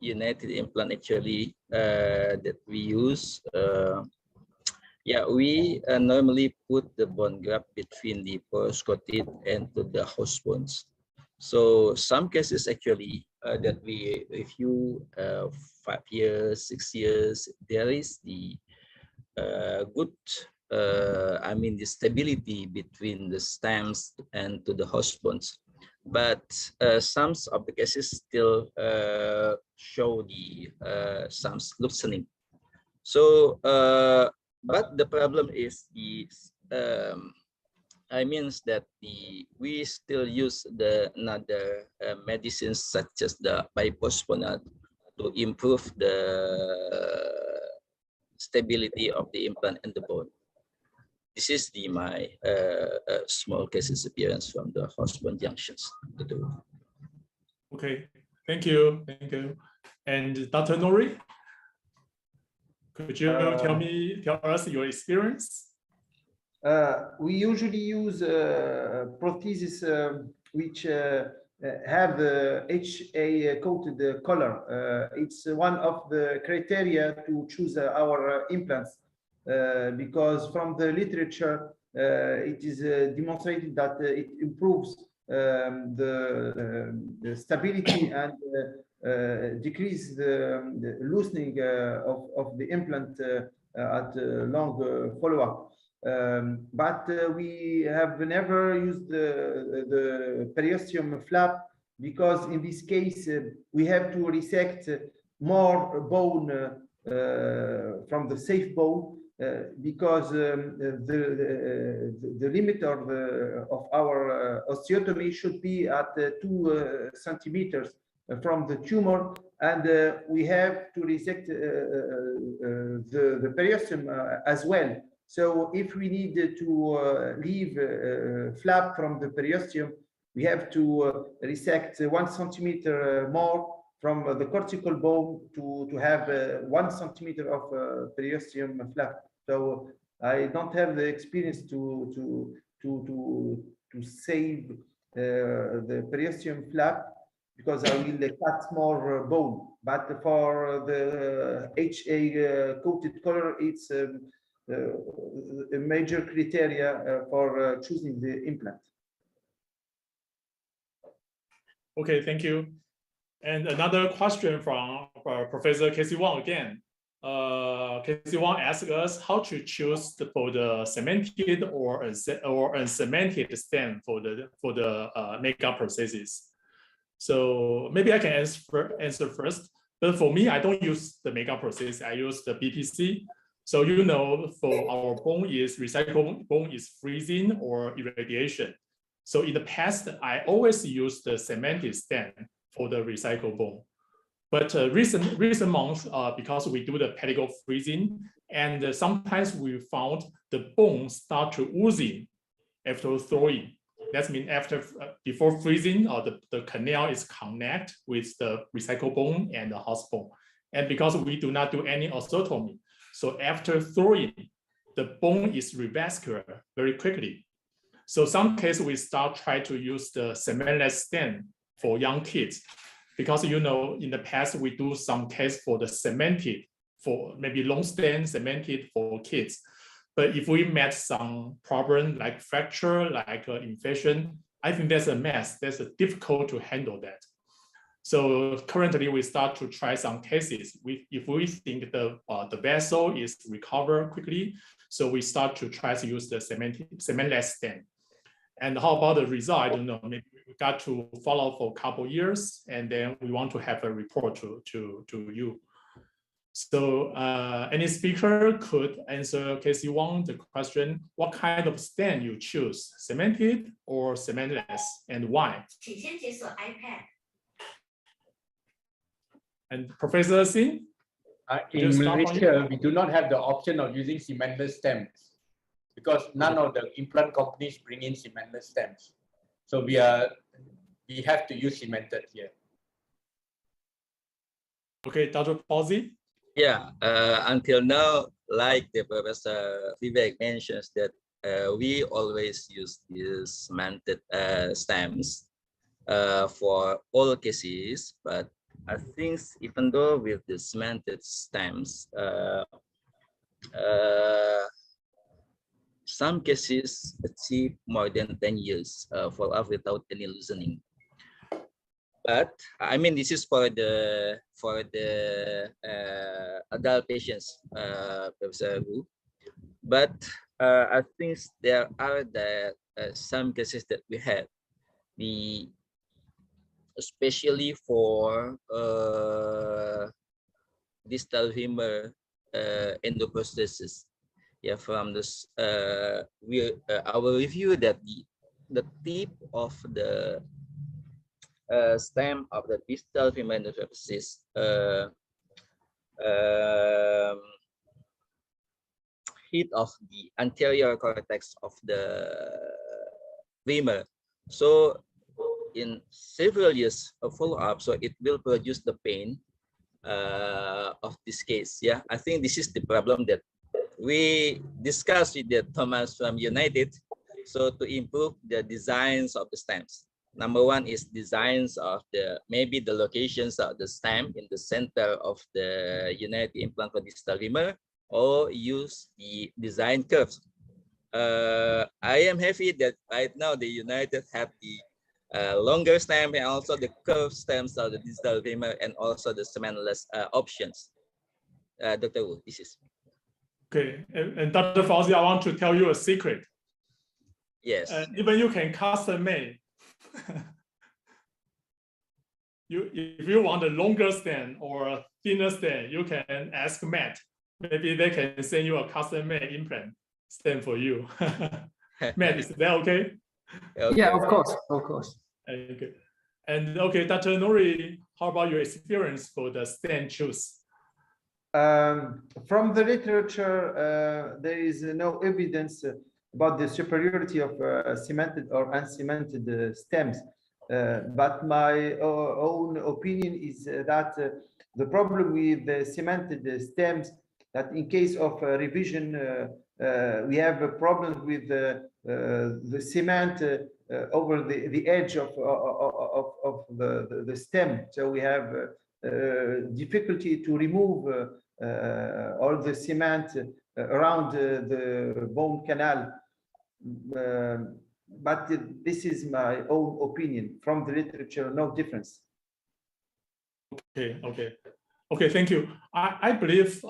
United implant actually that we use. Yeah, we normally put the bone graft between the porous coated and to the host bones. So some cases actually that we review 5 years, 6 years, there is the good, I mean, the stability between the stems and to the host bones. But some of the cases still show the some loosening. So, but the problem is the I means that we still use the another medicines such as the biphosphonate to improve the stability of the implant and the bone. This is my small cases appearance from the host bone junctions. Okay, thank you, thank you. And Dr. Nouri, could you tell us your experience? We usually use prosthesis which have the HA coated color. It's one of the criteria to choose our implants because from the literature it is demonstrated that it improves the stability and decrease the loosening of the implant at long follow-up. But we have never used the periosteum flap because in this case we have to resect more bone from the safe bone because the limit of our osteotomy should be at 2 centimeters from the tumor, and we have to resect the periosteum as well. So if we need to leave flap from the periosteum, we have to resect 1 centimeter more from the cortical bone to have 1 centimeter of periosteum flap. So I don't have the experience to save the periosteum flap because I will cut more bone. But for the HA coated color, it's a major criteria for choosing the implant. Okay, thank you. And another question from Professor Casey Wang again. Casey Wang asked us how to choose for the cemented or uncemented stem for the makeup prosthesis. So maybe I can answer first. But for me, I don't use the makeup prosthesis. I use the BPC. So you know, for our bone is recycled bone is freezing or irradiation. So in the past, I always use the cemented stem for the recycled bone. But recent months, because we do the pedicle freezing, and sometimes we found the bone start to oozing after thawing. That means before freezing, the canal is connect with the recycled bone and the host bone. And because we do not do any osteotomy, so after thawing, the bone is revascular very quickly. So some cases we try to use the cementless stem for young kids, because you know in the past we do some case for the cemented, for maybe long stem cemented for kids. But if we met some problem like fracture, like infection, I think that's a mess. That's difficult to handle that. So currently we start to try some cases. If we think the vessel is recovered quickly, so we start to try to use the cementless stem. And how about the result? I don't know. Maybe we got to follow for a couple years, and then we want to have a report to you. So any speaker could answer Casey Wang the question, what kind of stent you choose, cemented or cementless, and why? And Professor Singh? In Malaysia, we do not have the option of using cementless stems because none of the implant companies bring in cementless stems. So we have to use cemented here. Okay, Dr. Fauzi? Yeah, until now, like the Professor Vivek mentions that we always use these cemented stems for all cases, but I think even though with the cemented stems, some cases achieve more than 10 years follow-up without any loosening. But I mean, this is for the adult patients, Professor Wu. But I think there are some cases that we have, especially for distal femur endoprosthesis. Yeah, from this, our review that the tip of the stem of the distal femur endoprosthesis hit of the anterior cortex of the femur. So in several years of follow-up, so it will produce the pain of this case. Yeah, I think this is the problem that we discussed with the Thomas from United. So to improve the designs of the stems, number one is designs of maybe the locations of the stem in the center of the United implant for distal femur, or use the design curves. I am happy that right now the United have the longer stem and also the curved stems of the distal femur and also the cementless options. Dr. Wu, this is. Okay, and Dr. Fauzi, I want to tell you a secret. Yes. Even you can custom made. If you want a longer stem or a thinner stem, you can ask Matt. Maybe they can send you a custom made implant stem for you. Matt, is that okay? Okay. Yeah, of course, of course. Okay. And okay, Dr. NOURI, how about your experience for the stem choose? From the literature, there is no evidence about the superiority of cemented or uncemented stems. But my own opinion is that the problem with the cemented stems, that in case of revision, we have a problem with the cement over the edge of the stem. So we have difficulty to remove all the cement around the bone canal. But this is my own opinion. From the literature, no difference. Okay, thank you. I believe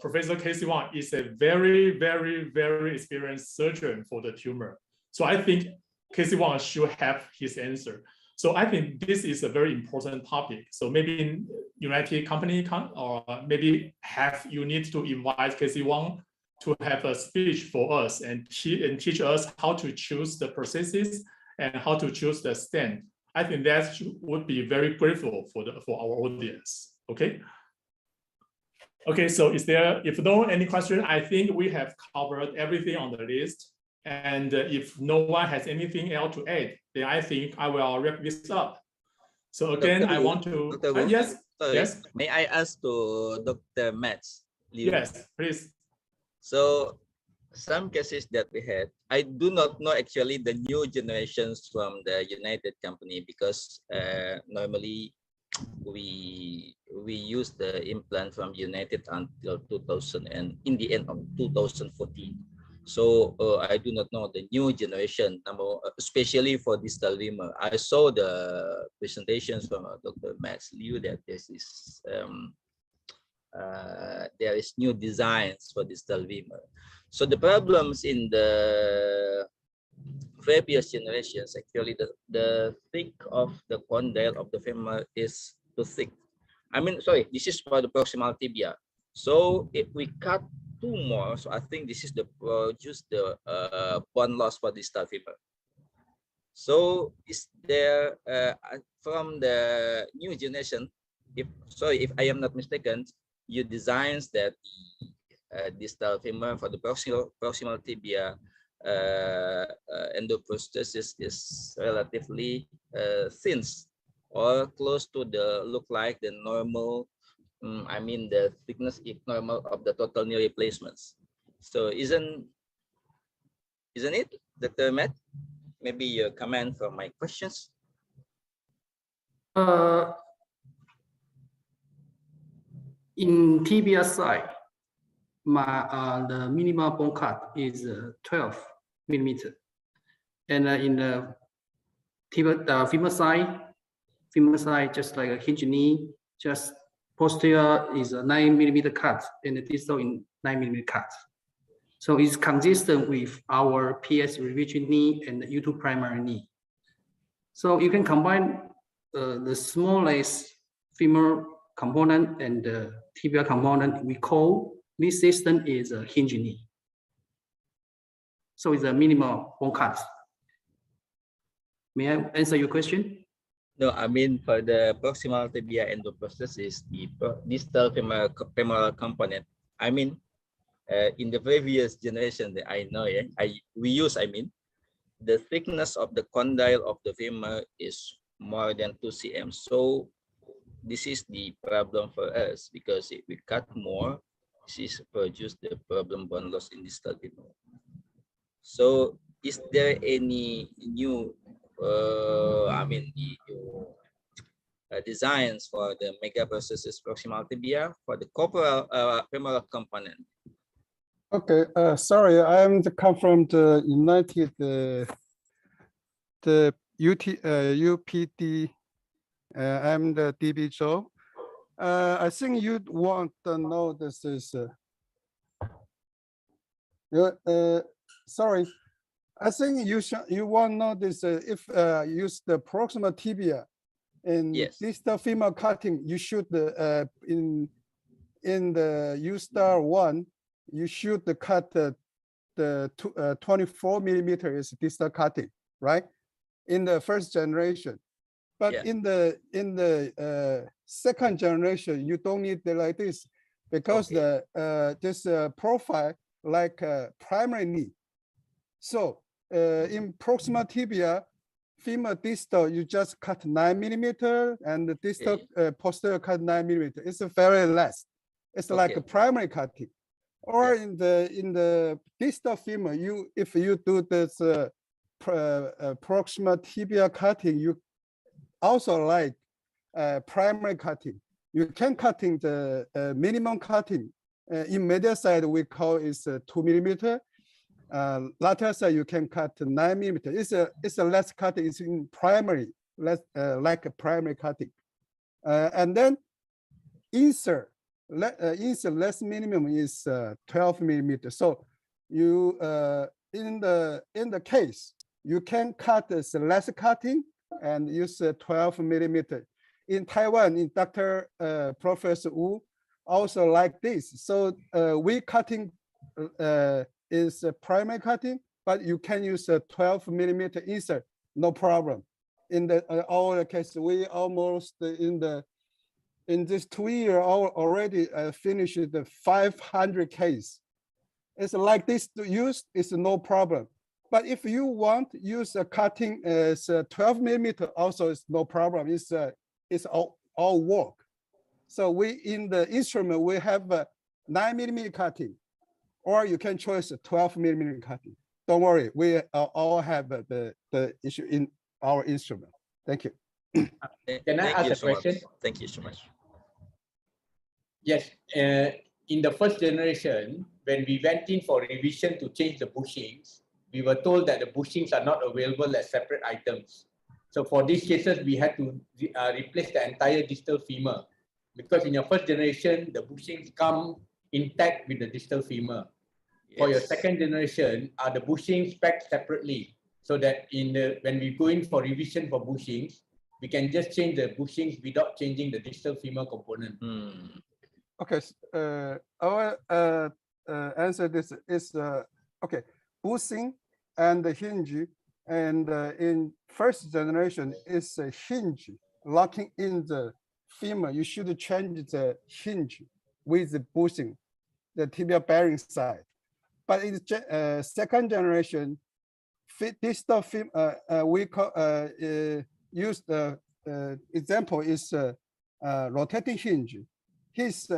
Professor Casey Wang is a very, very, very experienced surgeon for the tumor. So I think Casey Wang should have his answer. So I think this is a very important topic. So maybe United Company or maybe you need to invite Casey Wang to have a speech for us and teach us how to choose the prosthesis and how to choose the stent. I think that would be very grateful for our audience. Okay. Okay. So if no any question, I think we have covered everything on the list. And if no one has anything else to add, then I think I will wrap this up. So again, I want to yes. Sorry, yes. May I ask to Dr. Metz? Yes, please. So some cases that we had, I do not know actually the new generations from the United company, because normally we use the implant from United until 2000 and in the end of 2014. So I do not know the new generation, especially for distal femur. I saw the presentations from Dr. Max Liu that there is new designs for distal femur. So the problems in the previous generations, actually the thick of the condyle of the femur is too thick. I mean, sorry, this is for the proximal tibia. So if we cut 2 more, so I think this is the produce the bone loss for distal femur. So is there from the new generation, if I am not mistaken, you designs that the distal femur for the proximal tibia endoprosthesis is relatively thin or close to the look like the normal. I mean the thickness is normal of the total knee replacements. So isn't it, Dr. Matt? Maybe your comment for my questions. In tibia side, the minimal bone cut is 12 millimeter, and in the femur side, just like a hinge knee, just posterior is a 9 millimeter cut, and the distal in 9 millimeter cut. So it's consistent with our PS revision knee and the U2 primary knee. So you can combine the smallest femur component and the tibia component. We call this system is a hinge knee. So it's a minimal bone cut. May I answer your question? No, I mean for the proximal tibia endoprosthesis, the distal femoral component. I mean, in the previous generation that I know, the thickness of the condyle of the femur is more than 2 cm. So this is the problem for us, because if we cut more, this is produce the problem bone loss in distal femur. So is there any new designs for the megaprosthesis proximal tibia for the corporal femoral component? Okay, sorry, I am come from the United, the UPD. I'm the DBJO. I think you want to know this is. Sorry, I think you want to know this. If use the proximal tibia in distal femur cutting, you should in the USTAR 1. You should cut the 24 millimeter is distal cutting, right? In the first generation, but in the second generation, you don't need like this, because this profile like primary knee. So in proximal tibia, femur distal, you just cut 9 millimeter, and the distal posterior cut 9 millimeter. It's very less. It's like a primary cutting. Or in the distal femur, if you do this proximal tibia cutting, you also like primary cutting. You can cutting the minimum cutting. In medial side, we call is 2 millimeter. Lateral side, you can cut 9 millimeter. It's a less cutting. It's in primary, less like a primary cutting. And then insert. Less minimum is 12 millimeter. So you in the case you can cut this less cutting and use 12 millimeter. In Taiwan, in Dr. Professor Wu also like this. So we cutting is primary cutting, but you can use a 12 millimeter insert, no problem. In our case, we almost in this 2 years already finished the 500 case. It's like this to use, it's no problem. But if you want use a cutting as 12 millimeter, also it's no problem. It's all work. So we in the instrument we have a 9 millimeter cutting, or you can choose a 12 millimeter cutting. Don't worry, we all have the issue in our instrument. Thank you. Can I ask a question? Thank you so much. Yes, in the first generation, when we went in for revision to change the bushings, we were told that the bushings are not available as separate items. So for these cases, we had to replace the entire distal femur, because in your first generation, the bushings come intact with the distal femur. For your second generation, are the bushings packed separately, so that when we go in for revision for bushings, we can just change the bushings without changing the distal femur component. Okay, our answer this is okay. Bushing and the hinge, and in first generation is a hinge locking in the femur. You should change the hinge with the bushing, the tibial bearing side. But in second generation, distal femur, we use the example is rotating hinge. His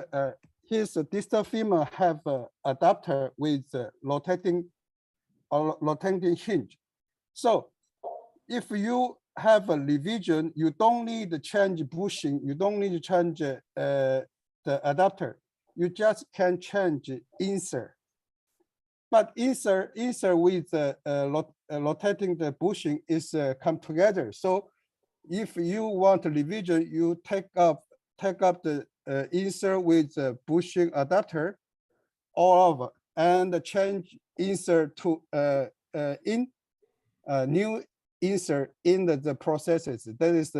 distal femur have adapter with rotating hinge. So if you have a revision, you don't need to change bushing. You don't need to change the adapter. You just can change insert. But insert with rotating the bushing is come together. So if you want a revision, you take up the insert with the bushing adapter all over and change insert to new insert in the processes. That is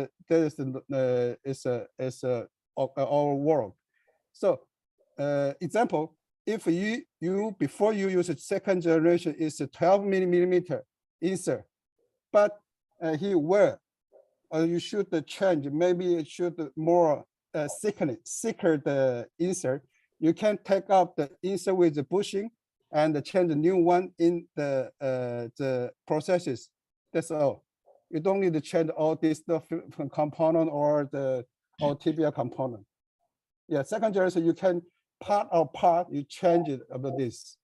our work. So example, if you before you use a second generation is a 12 millimeter insert, but he will you should change. Maybe it should more thicker the insert. You can take up the insert with the bushing and change the new one in the processes. That's all. You don't need to change all this component or the tibial component. Yeah, second generation, you can part, you change it about this.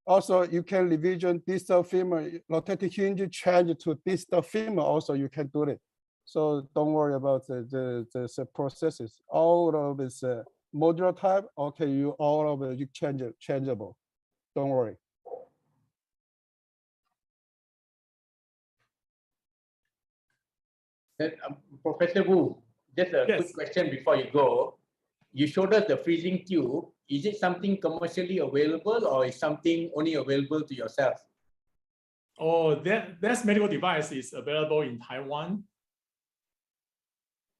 Also, you can revision distal femur, rotating hinge, change it to distal femur. Also, you can do it. So don't worry about the processes. All of this modular type, okay, all of it you changeable. Don't worry. Then, Professor Wu, just a quick question before you go. You showed us the freezing tube. Is it something commercially available or is something only available to yourself? Oh, that medical device is available in Taiwan.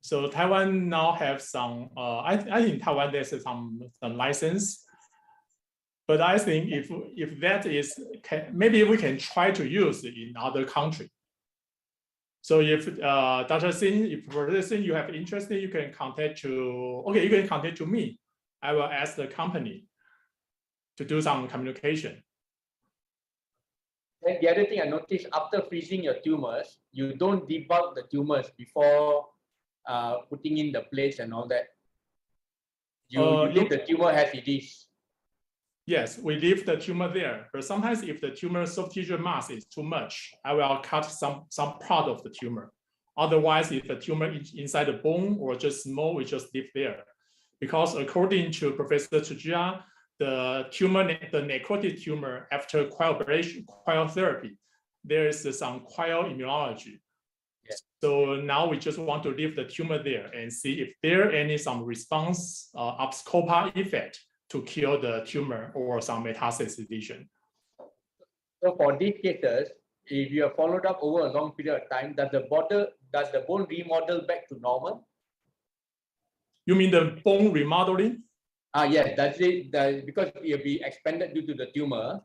So Taiwan now have some, I think Taiwan there's some license. But I think if that is, maybe we can try to use it in other countries. So if Dr. Singh, if Professor Singh, you have interest, you can contact to me. I will ask the company to do some communication. And the other thing I noticed, after freezing your tumors, you don't debulk the tumors before putting in the plates and all that. You leave the tumor as it is. Yes, we leave the tumor there. But sometimes if the tumor soft tissue mass is too much, I will cut some part of the tumor. Otherwise, if the tumor is inside the bone or just small, we just leave there. Because according to Professor Tsuchiya, the necrotic tumor after cryotherapy, there is some cryoimmunology. Yes. So now we just want to leave the tumor there and see if there any some response abscopal effect to kill the tumor or some metastasis lesion. So for these cases, if you are followed up over a long period of time, does the bone remodel back to normal? You mean the bone remodeling? Yes, that's it. Because it will be expanded due to the tumor.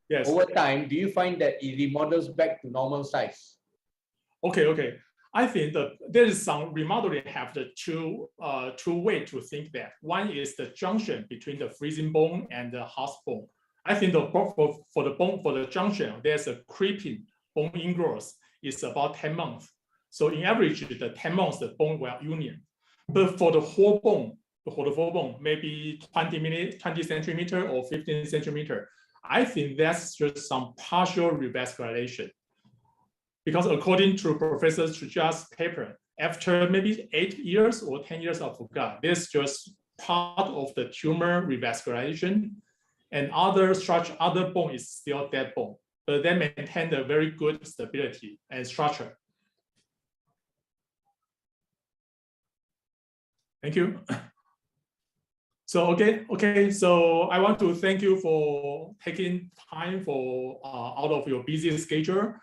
Yes. Over time, do you find that it remodels back to normal size? Okay. I think that there is some remodeling have the two way to think that. One is the junction between the freezing bone and the host bone. I think for the junction, there's a creeping bone ingrowth is about 10 months. So in average, the 10 months, the bone will union. But for the whole bone, maybe 20 centimeter or 15 centimeter, I think that's just some partial revascularization. Because according to Professor Tsuchiya's paper, after maybe 8 years or 10 years of forgot, there's just part of the tumor revascularization, and other bone is still dead bone, but they maintain a very good stability and structure. Thank you. So okay. So I want to thank you for taking time out of your busy schedule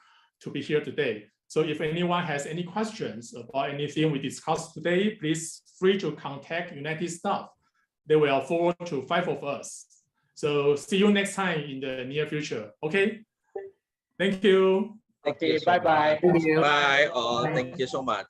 to be here today. So if anyone has any questions about anything we discussed today, please free to contact United staff there were 4 to 5 of us. So see you next time in the near future. Okay. Thank you. Thank Okay, you so bye-bye. much. Bye all. Thank you so much.